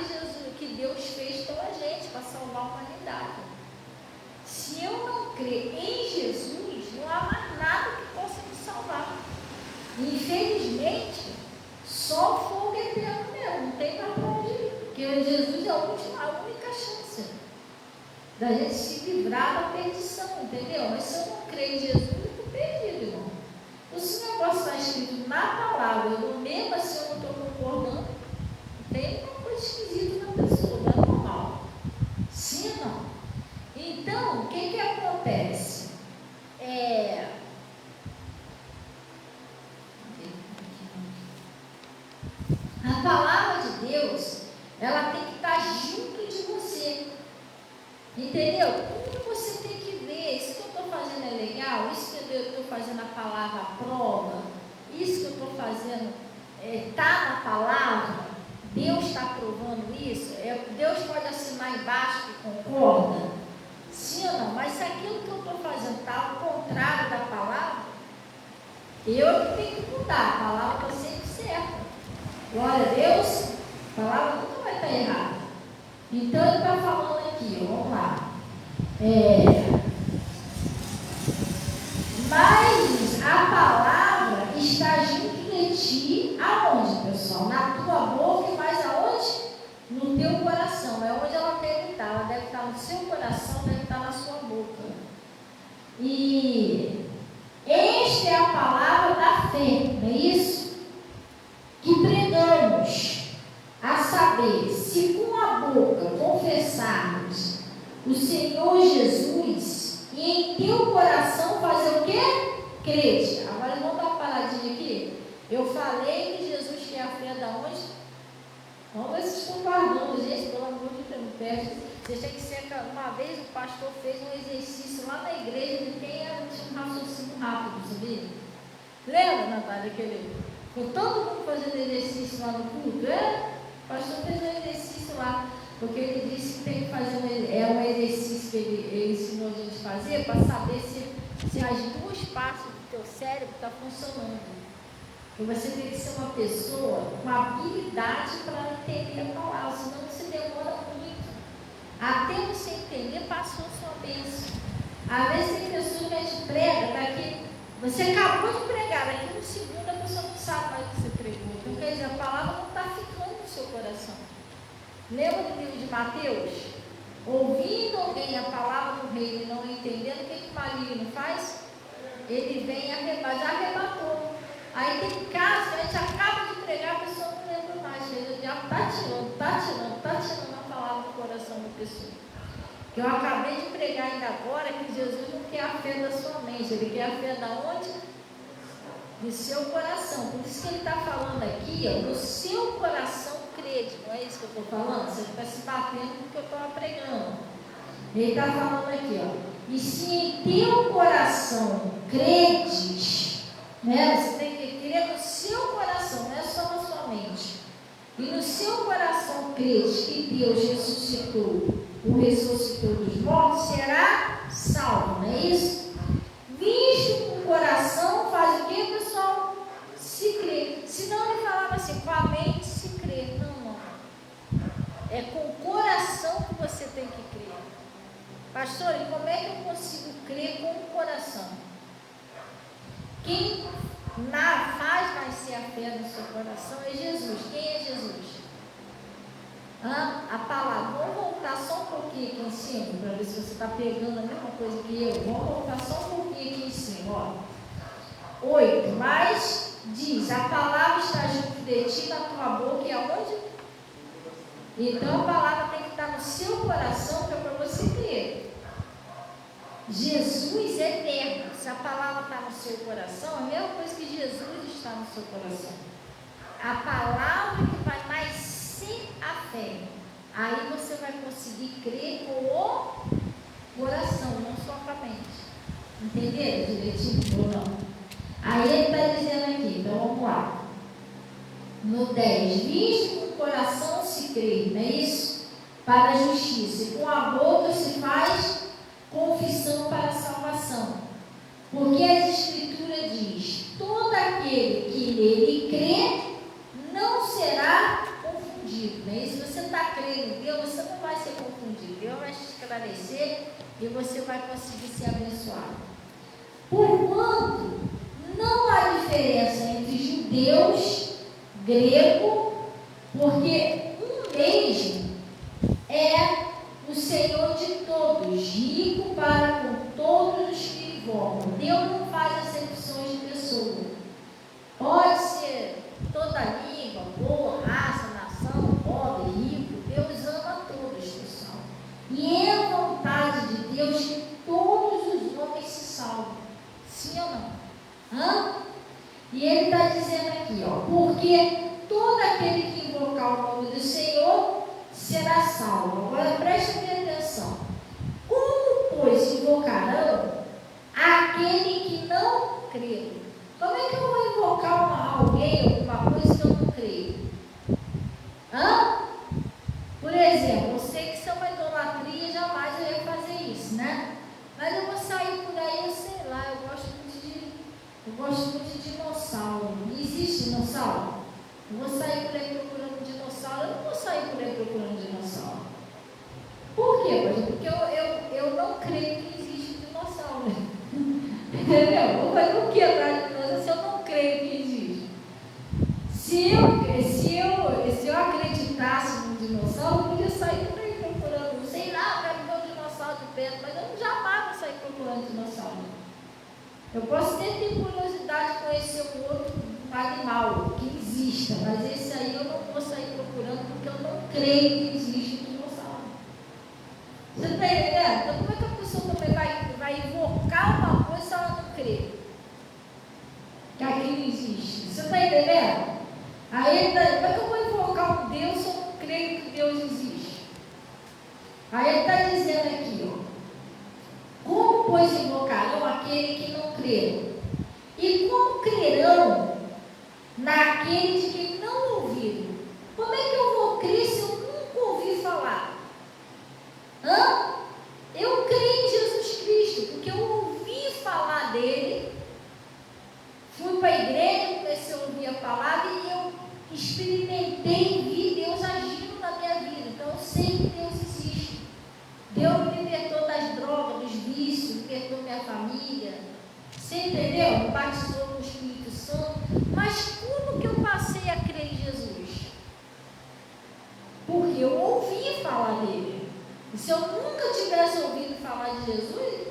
que Deus fez pela gente, para salvar a humanidade. Se eu não crer em Jesus, não há mais nada que possa me salvar. Infelizmente, só o fogo eterno mesmo, não tem para onde ir. Porque Jesus é a única chance da gente se livrar da perdição, entendeu? Mas se eu não creio em Jesus, eu estou perdido. A palavra de Deus, ela tem que estar junto de você. Entendeu? Como você tem que ver, isso que eu estou fazendo é legal, isso que eu estou fazendo a palavra à prova, isso que eu estou fazendo está na palavra, Deus está provando isso, Deus pode assinar embaixo que concorda, sim ou não? Mas se aquilo que eu estou fazendo está ao contrário da palavra, eu que tenho que mudar, a palavra está sempre certa. Glória a Deus, a palavra nunca vai estar errada. Então ele está falando aqui, vamos lá. Mas a palavra está junto de ti, aonde, pessoal? Na tua boca, mas aonde? No teu coração. É onde ela deve estar. Ela deve estar no seu coração, deve estar na sua boca. E esta é a palavra da fé, não é isso? Que pregamos, a saber, se com a boca confessarmos o Senhor Jesus e em teu coração fazer o quê? Crede. Agora vamos dar uma paradinha aqui. Eu falei que Jesus quer a fé da onde? Vamos ver se estão guardando, gente, pelo amor de Deus. Vocês têm que ser. Uma vez o pastor fez um exercício lá na igreja de quem tinha um raciocínio rápido, sabia? Lembra, Natália, aquele? Com todo mundo fazendo exercício lá no culto, o pastor fez um exercício lá, porque ele disse que tem que fazer um exercício que ele ensinou a gente fazer para saber se as duas partes do teu cérebro estão funcionando. E você tem que ser uma pessoa com habilidade para entender a palavra, senão você demora muito. Até você entender, passou a sua bênção. Às vezes tem pessoas que a gente prega, daqui, você acabou de pregar, daqui no segundo a pessoa não sabe mais o que você pregou. Então, quer dizer, a palavra não está ficando no seu coração. Lembra do livro de Mateus? Ouvindo alguém a palavra do reino e não entendendo, o que o maligno faz? Ele vem e arrebatou. Aí tem casos que a gente acaba de pregar, a pessoa não lembra mais. O diabo está tirando a palavra do coração da pessoa. Que eu acabei de pregar ainda agora que Jesus não quer a fé da sua mente, ele quer a fé da onde? Do seu coração. Por isso que ele está falando aqui, ó, no seu coração crede, não é isso que eu estou falando? Você está se batendo com o que eu estava pregando. Ele está falando aqui, ó, e se em teu coração credes, né? Você tem que crer no seu coração, não é só na sua mente. E no seu coração credes que Deus o ressuscitou dos mortos, será salvo, não é isso? Visto com o coração, faz o que, pessoal? Se crê. Senão ele falava assim, com a mente se crê. Não. É com o coração que você tem que crer. Pastor, e como é que eu consigo crer com o coração? Quem faz nascer a fé no seu coração é Jesus. Quem é Jesus? A palavra. Vamos voltar só um pouquinho aqui em cima, para ver se você está pegando a mesma coisa que eu. Vamos voltar só um pouquinho aqui em cima, ó. 8. Mas diz, a palavra está junto de ti, na tua boca e aonde? Então a palavra tem que estar no seu coração, que é para você crer. Jesus é verbo. Se a palavra está no seu coração, é a mesma coisa que Jesus está no seu coração. A palavra que vai nascer a fé. Aí você vai conseguir crer com o coração, não só com a mente. Entenderam direitinho ou não? Aí ele está dizendo aqui, então vamos lá. No 10, visto com o coração se crê, não é isso? Para a justiça. E com a boca se faz confissão para a salvação. Porque a Escritura diz, todo aquele que nele crê, não será confundido. Né? E se você está crendo em Deus, você não vai ser confundido. Deus vai te esclarecer e você vai conseguir ser abençoado. Porquanto não há diferença entre judeus, grego, porque um mesmo é o Senhor de todos, rico para com todos os que invocam. Deus não faz acepções de pessoa. Pode ser toda língua, boa, raça, nação, pobre, rico. Deus ama todos, pessoal. E é a vontade de Deus que todos os homens se salvem. Sim ou não? E ele está dizendo aqui, ó, porque todo aquele que invocar o nome do Senhor será salvo. Agora preste bem atenção. Como, pois, invocarão aquele que não crê? Como é que eu vou invocar alguém, alguma coisa que eu não creio? Por exemplo, eu sei que isso é uma idolatria, jamais eu ia fazer isso, né? Mas eu vou sair por aí, eu sei lá, eu gosto muito de dinossauro. Existe dinossauro? Eu vou sair por aí procurando dinossauro. Eu não vou sair por aí procurando dinossauro. Por quê, pastor? Porque eu não creio que existe dinossauro. Entendeu? Eu vou fazer o que atrás de dinossauro se eu não creio que existe? Se eu acreditasse no dinossauro, eu podia sair por aí procurando, sei lá, para ver um dinossauro de perto, mas eu jamais vou sair procurando dinossauro. Eu posso ter curiosidade de conhecer um outro animal que exista, mas esse aí eu não vou sair procurando porque eu não creio que existe dinossauro. Você está entendendo? Então, como é que a pessoa também vai invocar uma coisa se ela não crê que aquilo existe? Você está entendendo? Aí, como é que eu vou invocar um Deus se eu não creio que Deus existe? Aí ele está dizendo aqui, como, pois, invocarão aquele que não crê? E como crerão naquele de quem não ouviram? Como é que eu vou crer se eu nunca ouvi falar? Eu creio em Jesus Cristo, porque eu ouvi falar dele, fui para a igreja, comecei a ouvir a palavra e eu experimentei e vi Deus agindo na minha vida. Então eu sei que Deus existe. Deus me libertou das drogas, dos vícios, libertou minha família. Você entendeu? Me batizou no Espírito Santo. Mas como que eu passei a crer em Jesus? Porque eu ouvi falar dele. E se eu nunca tivesse ouvido falar de Jesus,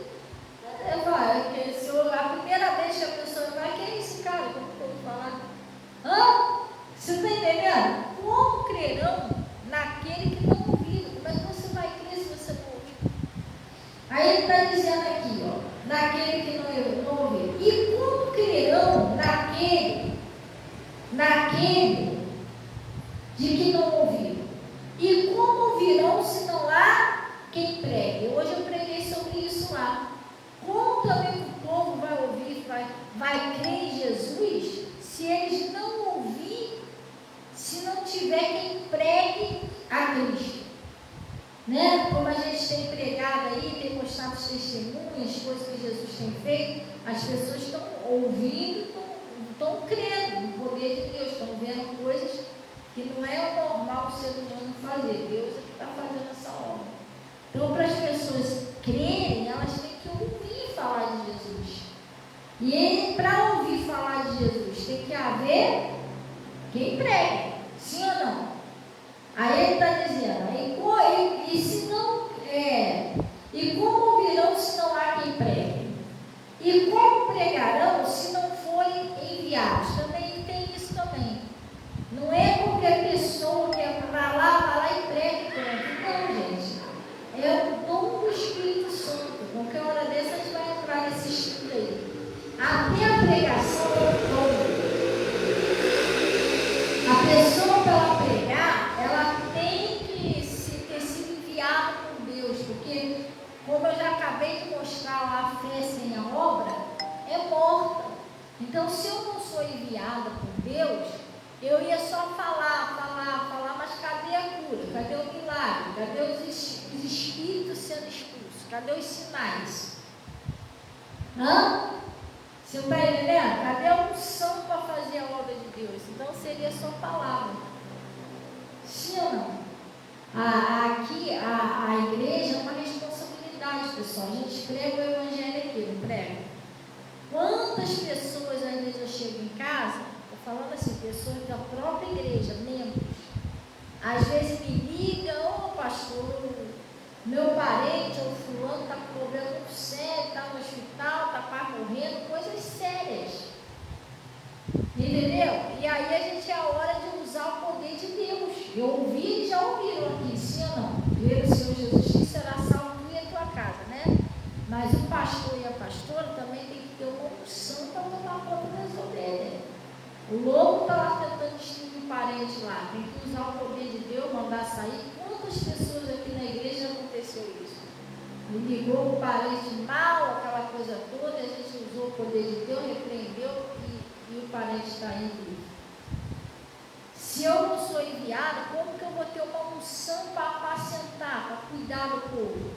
a primeira vez que a pessoa vai, quem é esse cara? Como que eu vou falar? Você está entendendo? Como crerão naquele que não ouviram? Como é que você vai crer se você não ouviu? Aí ele está dizendo aqui, naquele que não ouviu. E como crerão naquele de que não ouviram? E como ouvirão se não há quem pregue? Hoje eu preguei sobre isso lá. Como também o povo vai ouvir, vai crer em Jesus, se eles não ouvirem, se não tiver quem pregue a Cristo? Né? Como a gente tem pregado aí, tem mostrado os testemunhos, coisas que Jesus tem feito, as pessoas estão ouvindo, estão crendo no poder de Deus, estão vendo coisas que não é o normal o ser humano fazer. Deus é que está fazendo essa obra. Então, para as pessoas crerem, elas têm que ouvir falar de Jesus. E para ouvir falar de Jesus, tem que haver quem pregue. Sim ou não? Aí ele está dizendo, e se não e como ouvirão se não há quem pregue? E como pregarão se não forem enviados? Também tem isso também. Não é qualquer pessoa que é para lá e pregue pronto. Não, gente. É o dom do Espírito Santo. Qualquer hora dessa a gente vai entrar nesse estudo aí. Até a pregação é o dom. A pessoa, para ela pregar, ela tem que ter sido enviada por Deus, porque, como eu já acabei de mostrar lá, a fé sem a obra é morta. Então, se eu não sou enviada por Deus, eu ia só falar, mas cadê a cura? Cadê o milagre? Cadê os espíritos sendo expulsos? Cadê os sinais? Você está entendendo? Cadê a unção para fazer a obra de Deus? Então seria só palavra. Sim ou não? Aqui a igreja é uma responsabilidade, pessoal. A gente prega o evangelho aqui, não prega? Quantas pessoas, às vezes eu chego em casa, estou falando assim, pessoas da própria igreja, membros, às vezes me ligam, pastor, meu parente ou fulano está com problema muito sério, está no hospital, está quase morrendo, coisas sérias. Entendeu? E aí a gente é a hora de usar o poder de Deus. Eu ouvi, já ouviram aqui, sim ou não? Ver o Senhor Jesus Cristo será salvo tu e a tua casa, né? Mas o pastor e a pastora também tem que ter uma unção para tomar conta das ovelhas. O lobo está lá tentando destruir o parente lá, tem que usar o poder de Deus, mandar sair. Quantas pessoas aqui na igreja aconteceu isso? Me ligou o parente mal, aquela coisa toda, a gente usou o poder de Deus, repreendeu e o parente está indo. Se eu não sou enviada, como que eu vou ter uma unção para apacentar, para cuidar do povo?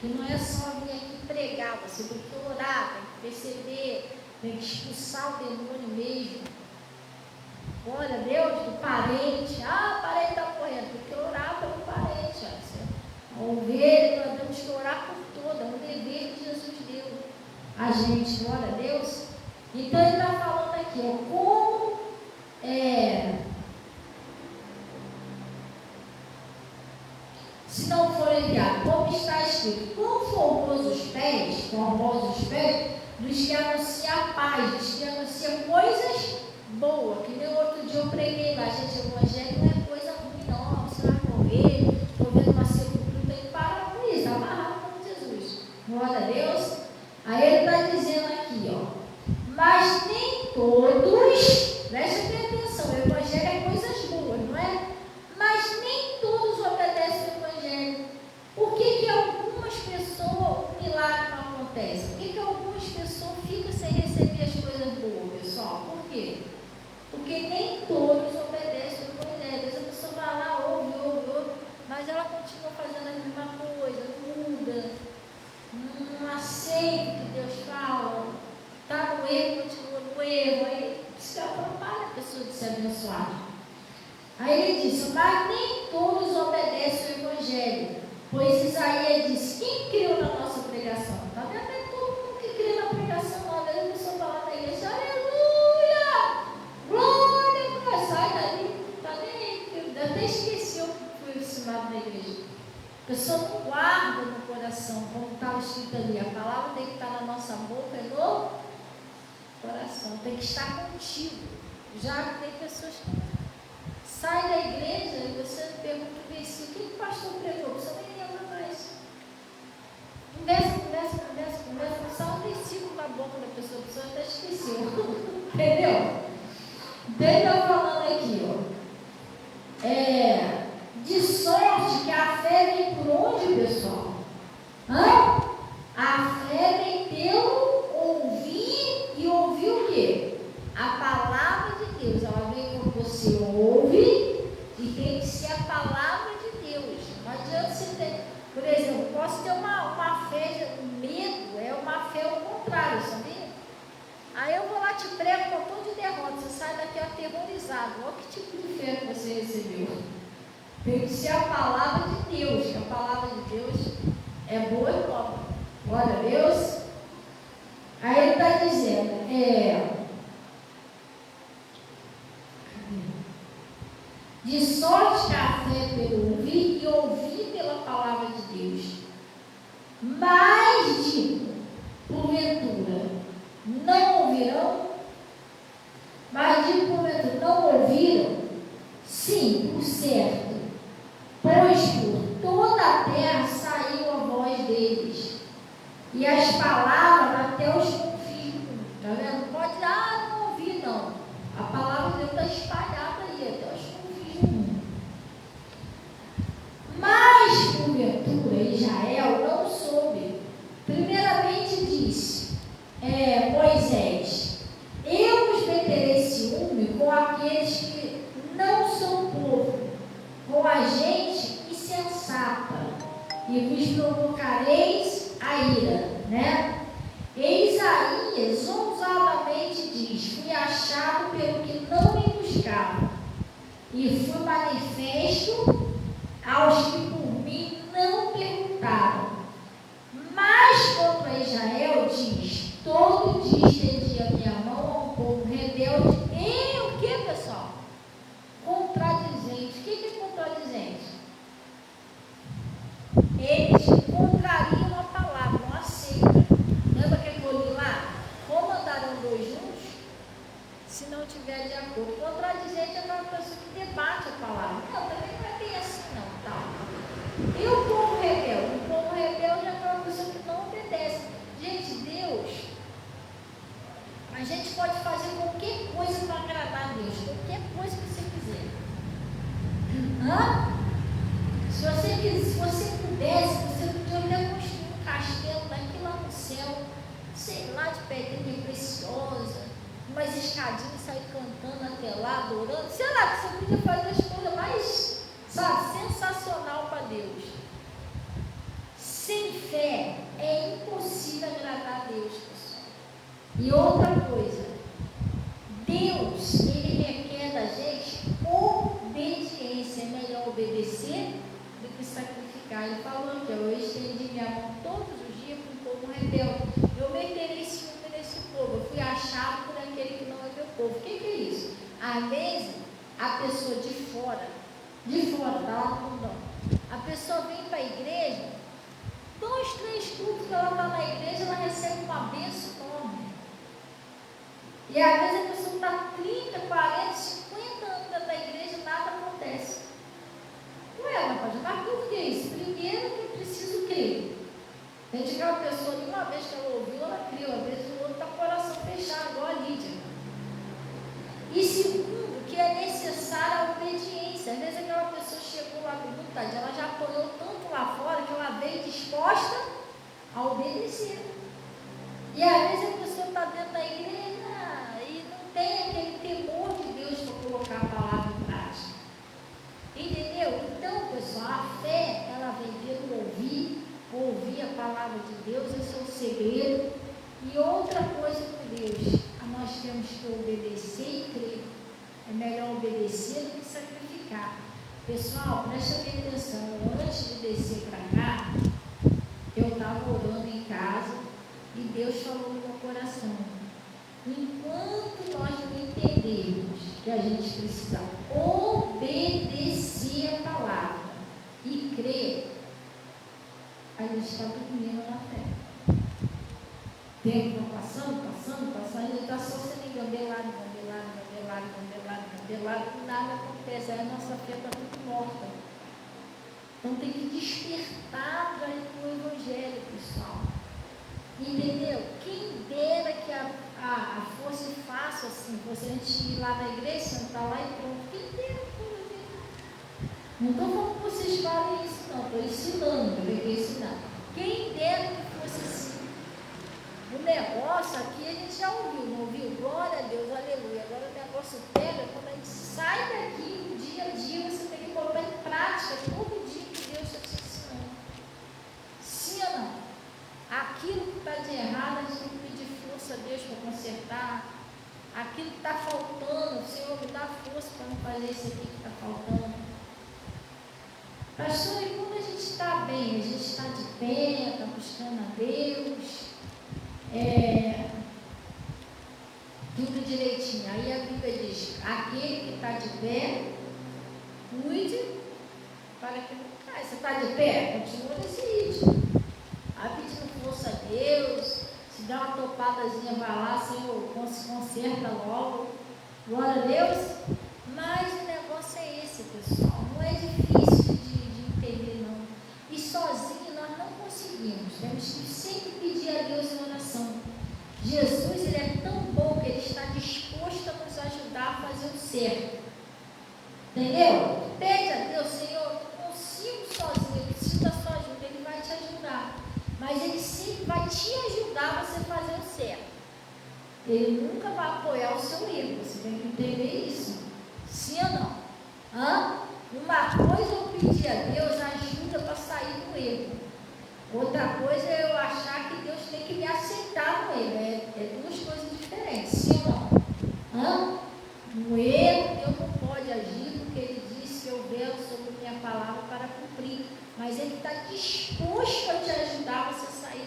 Que não é só vir aqui pregar, você tem que orar, tem que perceber, tem que expulsar o demônio mesmo. Glória a Deus, do parente. O parente está morrendo, tem que orar pelo parente. A ovelha, nós temos que orar por toda, é um dever que Jesus deu a gente, glória a Deus. Então ele está falando aqui, como se não for enviado, como está escrito, quão formosos os pés dos que anunciam a paz, dos que anunciam coisas boas, que nem outro dia eu preguei lá, gente, o evangelho não é coisa ruim não, você vai morrer, estou vendo uma sepultura, tem que parar com isso, amarrar com Jesus, glória a Deus. Aí ele está dizendo aqui, mas nem todos, preste atenção, o evangelho é coisas boas, não é? Mas nem todos obedecem o evangelho. Por que algumas pessoas o milagre não acontece? Por que algumas pessoas ficam sem receber as coisas boas, pessoal? Por quê? Porque nem todos obedecem o evangelho. Às vezes a pessoa vai lá, ouve, mas ela continua fazendo a mesma coisa, não muda, não aceita o que Deus fala, está no erro, continua no erro, aí isso atrapalha a pessoa de ser abençoada. Aí ele disse, mas nem todos obedecem o evangelho, pois Isaías disse, quem creu na nossa pregação? Está vendo? Não é todo mundo que crê na pregação, não. Às vezes a pessoa fala na igreja, aleluia, glória, sai daí, está nem aí, eu até esqueci o que foi ensinado na igreja. A pessoa não guarda no coração, como está escrito ali, a palavra tem que estar na nossa boca e no coração, tem que estar contigo. Já tem pessoas que sai da igreja e você pergunta o versículo, o que o pastor pregou? Você nem lembra mais. Conversa, sai um versículo na boca da pessoa, a pessoa até esqueceu. Entendeu? Então ele está falando aqui, de sorte que a fé vem por onde, pessoal? A fé vem pelo ouvir, e ouvir o quê? A palavra de Deus. Ela vem quando você ouve, e tem que ser a palavra de Deus. Não adianta você ter, por exemplo, posso ter uma fé, medo é uma fé ao contrário, sabia? Aí eu vou lá, te prego um montão de derrota, você sai daqui aterrorizado. Olha que tipo de fé que você recebeu. Tem que ser a palavra de Deus, que a palavra de Deus é boa e nova. Glória a Deus. Aí ele está dizendo, de sorte que a fé é pelo ouvir e ouvir pela palavra de Deus. Mas digo, porventura, não ouvirão? Mas digo, porventura, não ouviram? Sim, por certo. Pois por toda a terra saiu a voz deles, e as palavras até os confins do mundo. Está vendo? Pode não ouvir, não. A palavra de Deus está espalhada aí, até os confins do mundo. Mas, porventura, Israel não soube. Primeiramente disse Moisés, eu vos meterei ciúme com aqueles que não são povo, com a gente insensata, e vos provocareis a ira, né? E Isaías ousadamente diz, fui achado pelo que não me buscava, e fui manifesto aos que por mim não perguntaram. Mas quanto a Israel diz, todo dia estendi a minha mão a um povo rebelde, e o que, pessoal? Contradizente. O que é contradizente? Eles contrariam a palavra, não aceitam. Lembra que eu li lá? Como andarão dois juntos, se não tiver de acordo? Contradizente é aquela pessoa que debate a palavra. Não, também não é bem assim não, tá? Se você pudesse, você podia até construir um castelo daqui lá no céu, sei lá, de pedrinha preciosa, umas escadinhas, sair cantando até lá, adorando, sei lá, que você podia fazer as coisas mais, sabe, sensacional para Deus. Sem fé é impossível agradar a Deus, pessoal. E outra coisa, Deus, Ele requer da gente obediência. É melhor obedecer do que sacrificar. Ele falou aqui, eu estendi minha mão todos os dias para um povo rebelde. Eu meterei ciúme nesse povo. Eu fui achado por aquele que não é meu povo. O que é isso? Às vezes, a pessoa de fora, tá lá no mundão. A pessoa vem para a igreja, 2, 3 cultos que ela está na igreja, ela recebe uma bênção enorme. E às vezes a pessoa está 30, 40, 50 anos dentro da igreja e nada acontece. Ué, rapaz, mas por que isso? Primeiro que eu preciso crer. Tem que chegar uma pessoa ali, uma vez que ela ouviu, ela criou, às vezes o outro está com o coração fechado, igual a Lídia. E segundo, que é necessária a obediência. Às vezes aquela pessoa chegou lá com vontade, ela já apoiou tanto lá fora que ela veio disposta a obedecer. E às vezes a pessoa está dentro da igreja e não tem aquele temor de Deus para colocar a palavra em prática. Entendeu? Então, pessoal, a fé, ela vem pelo ouvir a palavra de Deus, esse é o segredo. E outra coisa com Deus, nós temos que obedecer e crer. É melhor obedecer do que sacrificar. Pessoal, presta bem atenção. Antes de descer para cá, eu estava orando em casa e Deus falou no meu coração: enquanto nós não entendermos que a gente precisa obedecer a palavra e crer, a gente está dormindo na fé. Tempo passando, a gente está só sendo engambelado, nada acontece, aí a nossa fé está muito morta. Então tem que despertar para o Evangelho, pessoal. Entendeu? Quem dera que fosse fácil assim, você a gente ir lá na igreja, sentar lá e pronto. Quem dera que fosse. Não estou falando que vocês falem isso, não, estou ensinando, eu venho ensinar. Quem dera que fosse assim. O negócio aqui a gente já ouviu, não ouviu? Glória a Deus, aleluia. Agora o negócio pega, quando a gente sai daqui, no dia a dia, você tem que colocar em prática todo dia que Deus está te ensinando. Sim ou não? Aquilo que está de errado, a gente tem que pedir força a Deus para consertar. Aquilo que está faltando, o Senhor me dá força para não fazer isso aqui que está faltando. Pastor, e quando a gente está bem, a gente está de pé, está buscando a Deus, tudo direitinho. Aí a Bíblia diz: aquele que está de pé, cuide para que não caia. Você está de pé? Continua desse ritmo. Aí pedindo força a Deus. Se dá uma topadazinha, vai lá, Senhor, se conserta logo. Glória a Deus. Mas o negócio é esse, pessoal. Não é difícil de entender, não. E sozinho nós não conseguimos. Temos que sempre pedir a Deus em oração. Jesus, Ele é tão bom que Ele está disposto a nos ajudar a fazer o certo. Entendeu? Pede a Deus: Senhor, eu não consigo sozinho, eu preciso da sua ajuda. Ele vai te ajudar. Mas Ele sempre vai te ajudar a você fazer o certo. Ele nunca vai apoiar o seu erro. Você tem que entender isso. Sim ou não? Uma coisa é eu pedir a Deus ajuda para sair do erro. Outra coisa é eu achar que Deus tem que me aceitar no erro. É duas coisas diferentes. Sim ou não? No erro, Deus não pode agir, porque Ele disse que eu velo sobre a minha palavra para cumprir. Mas Ele está disposto a te ajudar a você sair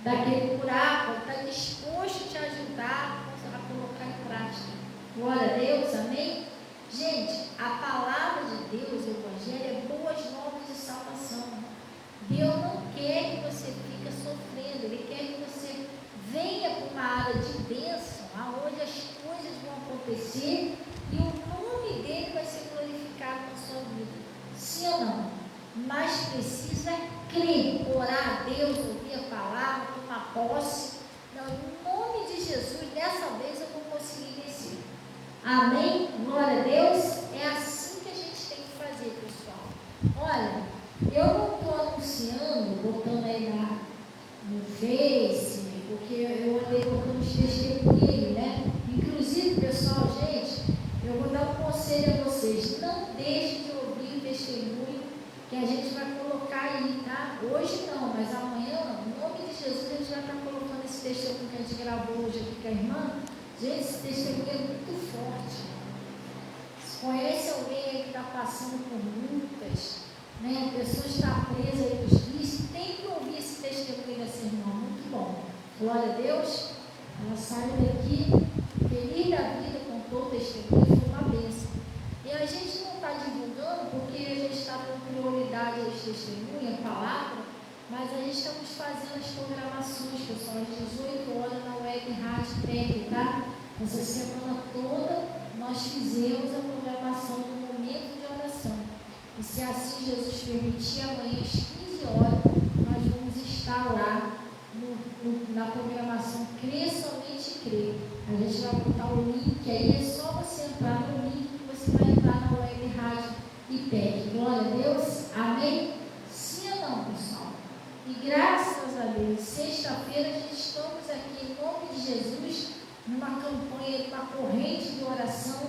daquele buraco. Ele está disposto a te ajudar a colocar em prática. Glória a Deus, amém? Gente, a palavra de Deus, o Evangelho, é boas novas de salvação. Deus não quer que você fique sofrendo, Ele quer que você venha para uma área de bênção, onde as coisas vão acontecer e o nome dEle vai ser glorificado na sua vida. Sim ou não? Mas precisa crer, orar a Deus, ouvir a palavra, tomar posse. Não, em nome de Jesus, dessa vez eu vou conseguir vencer. Amém? Glória a Deus. É assim que a gente tem Eu não estou anunciando, botando aí no Face, porque eu andei botando os testemunhos, né? Inclusive, pessoal, gente, eu vou dar um conselho a vocês: não deixem de ouvir o testemunho que a gente vai colocar aí, tá? Hoje não, mas amanhã, em nome de Jesus, a gente vai estar colocando esse testemunho que a gente gravou hoje aqui com a irmã. Gente, esse testemunho é muito forte. Se conhece alguém aí que está passando por lutas, né? A pessoa está presa aí nos vícios, tem que ouvir esse testemunho dessa irmã, muito bom. Glória a Deus. Ela saiu daqui feliz da vida, contou o testemunho, foi uma bênção. E a gente não está divulgando porque a gente está dando prioridade aos testemunhos, a palavra, mas a gente estamos fazendo as programações, pessoal, às 18 horas na Web Rádio PEC, tá? Essa semana toda nós fizemos a programação do momento de oração. E se assim Jesus permitir, amanhã às 15 horas nós vamos estar lá na programação Crê Somente Crê. A gente vai botar o link aí, é só você entrar no link que você vai entrar na Web Rádio IPEC. Glória a Deus, amém? Sim ou não, pessoal? E graças a Deus, sexta-feira a gente estamos aqui em nome de Jesus, numa campanha, uma corrente de oração,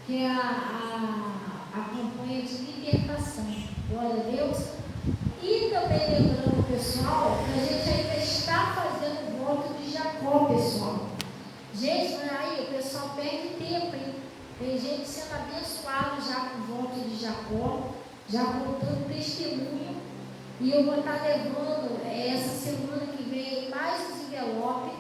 que é a campanha de libertação. Glória a Deus. E também lembrando, pessoal, que a gente ainda está fazendo o voto de Jacó, pessoal. Gente, aí o pessoal perde tempo, hein? Tem gente sendo abençoada já com o voto de Jacó, já contando testemunho. E eu vou estar levando essa semana que vem mais uns envelopes.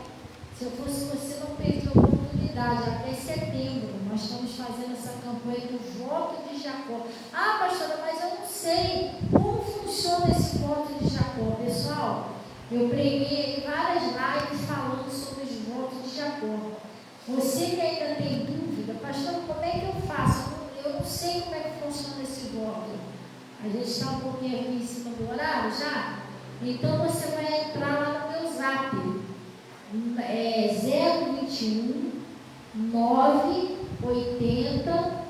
Se eu fosse você, não perdi a oportunidade. Até setembro nós estamos fazendo essa campanha do voto de Jacó. Ah, pastora, mas eu não sei como funciona esse voto de Jacó. Pessoal, eu preguei várias lives falando sobre os votos de Jacó. Você que ainda tem dúvida, pastor, como é que eu faço? Eu não sei como é que funciona esse voto. A gente está um pouquinho aqui em cima do horário já? Então você vai entrar lá no meu zap. 021 980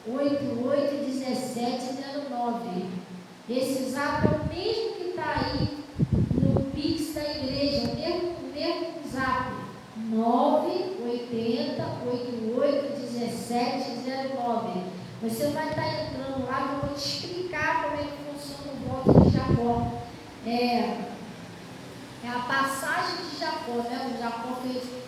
88 17 09. Esse zap é o mesmo que está aí no Pix da igreja, o mesmo zap. 980 88 17 09. Você vai estar entrando lá, eu vou te explicar como é que funciona o voto de Jacó. É a passagem de Jacó, né? O Jacó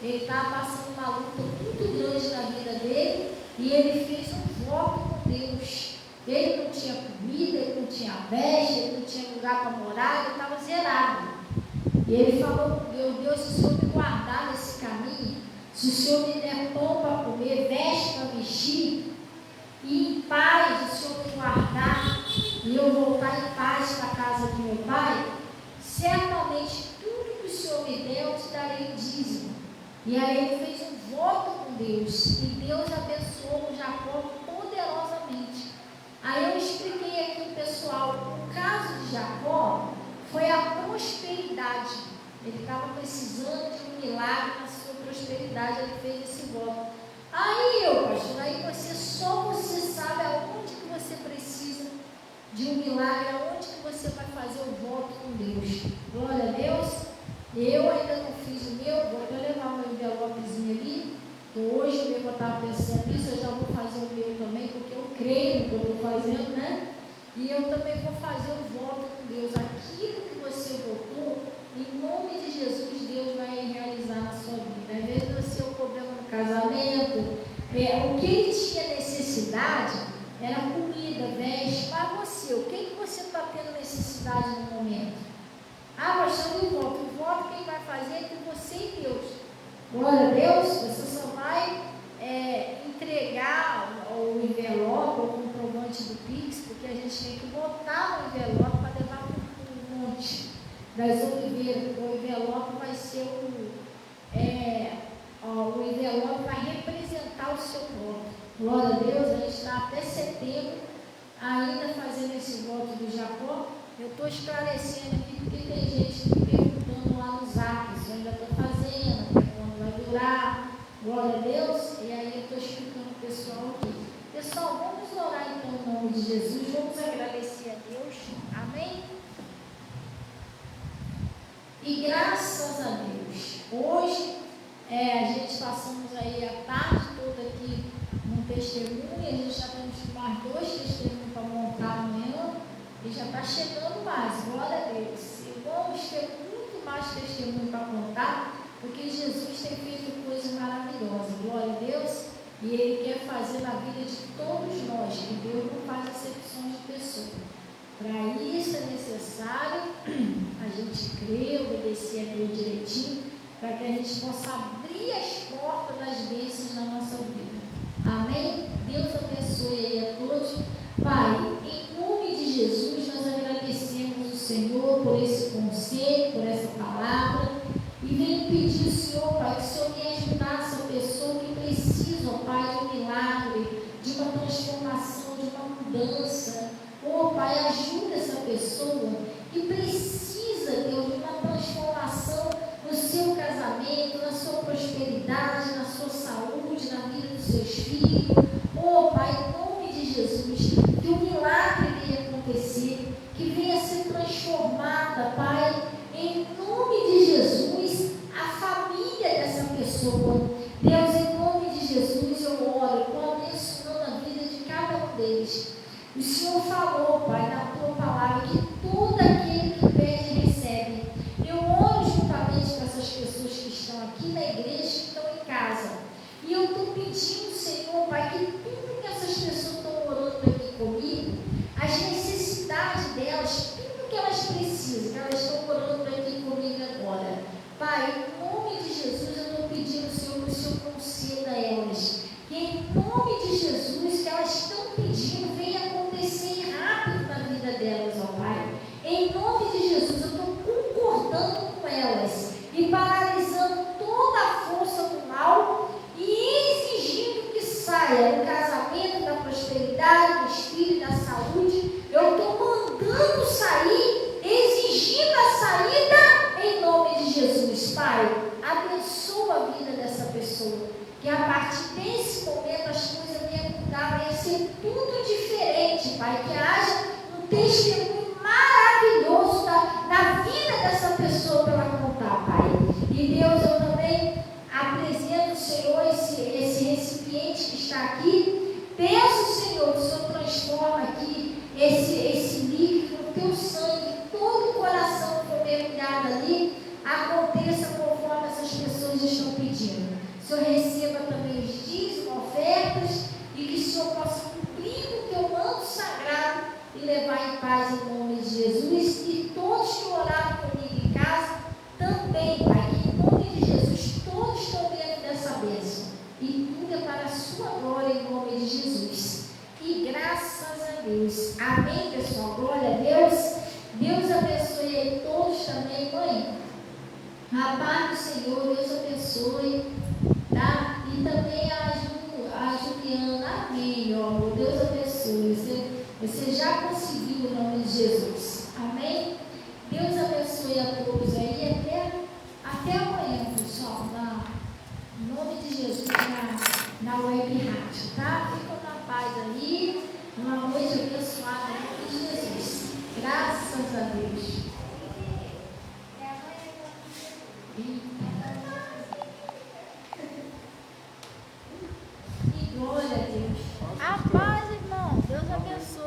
ele estava passando uma luta muito grande na vida dele e ele fez um voto com Deus. Ele não tinha comida, ele não tinha veste, ele não tinha lugar para morar, ele estava zerado. E ele falou com Deus: Deus, se o Senhor me guardar nesse caminho, se o Senhor me der pão para comer, veste para vestir, e em paz o Senhor me guardar, e eu voltar em paz para a casa do meu pai, certamente tudo que o Senhor me der, eu te darei o dízimo. E aí ele fez um voto com Deus, e Deus abençoou Jacó poderosamente. Aí eu expliquei aqui o pessoal, o caso de Jacó foi a prosperidade. Ele estava precisando de um milagre na sua prosperidade, ele fez esse voto. Aí pastor, aí só você sabe aonde que você precisa de um milagre, aonde que você vai fazer o voto com Deus. Glória a Deus. Eu ainda não fiz o meu, vou até levar um envelopezinho ali, que hoje eu estava pensando nisso, eu já vou fazer o meu também, porque eu creio no que eu estou fazendo, né? E eu também vou fazer o voto com Deus. Aquilo que você votou, em nome de Jesus, Deus vai realizar na sua vida. Às vezes você tem um problema no casamento, o que ele tinha necessidade era comida, veste, para você. O que você está tendo necessidade no momento? Ah, pastor, o voto quem vai fazer é com você e Deus. Glória a Deus, você só vai entregar o envelope, o comprovante do Pix, porque a gente tem que botar no envelope para levar para o monte das oliveiras. O envelope vai ser o envelope vai representar o seu voto. Glória a Deus, a gente está até setembro ainda fazendo esse voto do Jacó. Eu estou esclarecendo aqui porque tem gente me perguntando lá no zap se eu ainda estou fazendo, quando vai durar. Glória a Deus. E aí eu estou explicando o pessoal aqui. Pessoal, vamos orar então em nome de de Jesus. Vamos agradecer a Deus. Amém? E graças a Deus, hoje a gente passamos aí a tarde toda aqui no testemunho, a gente já temos mais 2 testemunhos para montar amanhã e já está chegando mais, glória a Deus. E vamos ter muito mais testemunho para contar, porque Jesus tem feito coisas maravilhosas, glória a Deus, e Ele quer fazer na vida de todos nós, que Deus não faz acepções de pessoas. Para isso é necessário a gente crer, obedecer a Deus direitinho, para que a gente possa abrir as portas das bênçãos na nossa vida. Amém? Deus abençoe aí a todos. Pai, em nome de Jesus, nós agradecemos o Senhor por esse conselho, por essa palavra, e venho pedir ao Senhor, Pai, que o Senhor venha ajudar essa pessoa que precisa, ó Pai, de um milagre, de uma transformação, de uma mudança. Oh, Pai, ajuda essa pessoa que precisa, Deus, de uma transformação no seu casamento, na sua prosperidade, na sua saúde, na vida dos seus filhos. Oh, Pai, em nome de Jesus, que o milagre venha acontecer, que venha ser transformada, Pai, em nome de Jesus, a família dessa pessoa. Deus, em nome de Jesus, eu oro, estou abençoando a vida de cada um deles. O Senhor falou, Pai, na tua palavra, que todo aquele que pede, recebe. Eu oro juntamente com essas pessoas que estão aqui na igreja, que estão em casa. E eu estou pedindo, Senhor, Pai, que tudo que essas pessoas estão orando aqui comigo, as necessidades delas, tudo que elas precisam, que elas estão orando aqui comigo agora. Pai, em nome de Jesus, eu estou pedindo, Senhor, que o Senhor conceda a elas. Que em nome de Jesus, que elas estão pedindo, venha acontecer rápido na vida delas, ó Pai. Em nome de Jesus, eu estou concordando com elas e paralisando toda a força do mal e exigindo que saia do casamento, da prosperidade, dos filhos, da saúde. Eu estou mandando sair, exigindo a saída em nome de Jesus. Pai, abençoa a vida dessa pessoa. Que a partir desse momento as coisas venham mudar, venha ser tudo diferente, Pai. Que haja um testemunho maravilhoso na vida dessa pessoa para ela contar, Pai. E Deus, eu também apresento, Senhor, esse recipiente que está aqui. Peço, Senhor, que o Senhor transforma aqui esse líquido no teu sangue, todo o coração que for mergulhado ali, aconteça conforme essas pessoas estão pedindo. Que o Senhor receba também os dízimos, ofertas, e que o Senhor possa cumprir o teu manto sagrado e levar em paz em nome de Jesus. E todos que oraram comigo em casa também, Pai, que em nome de Jesus todos estão dentro dessa bênção. E tudo é para a sua glória em nome de Jesus. E graças a Deus. Amém, pessoal? Glória a Deus. Deus abençoe aí todos também, mãe. A paz do Senhor, Deus abençoe. Tá? E também a Juliana, amém, ó, amor, Deus abençoe. Você já conseguiu o nome de Jesus, amém? Deus abençoe a todos aí, até amanhã, pessoal, em nome de Jesus, na web rádio, tá? Ficam na paz aí, uma noite abençoada em nome de Jesus, graças a Deus. Glória a Deus. A paz, irmão. Deus abençoe.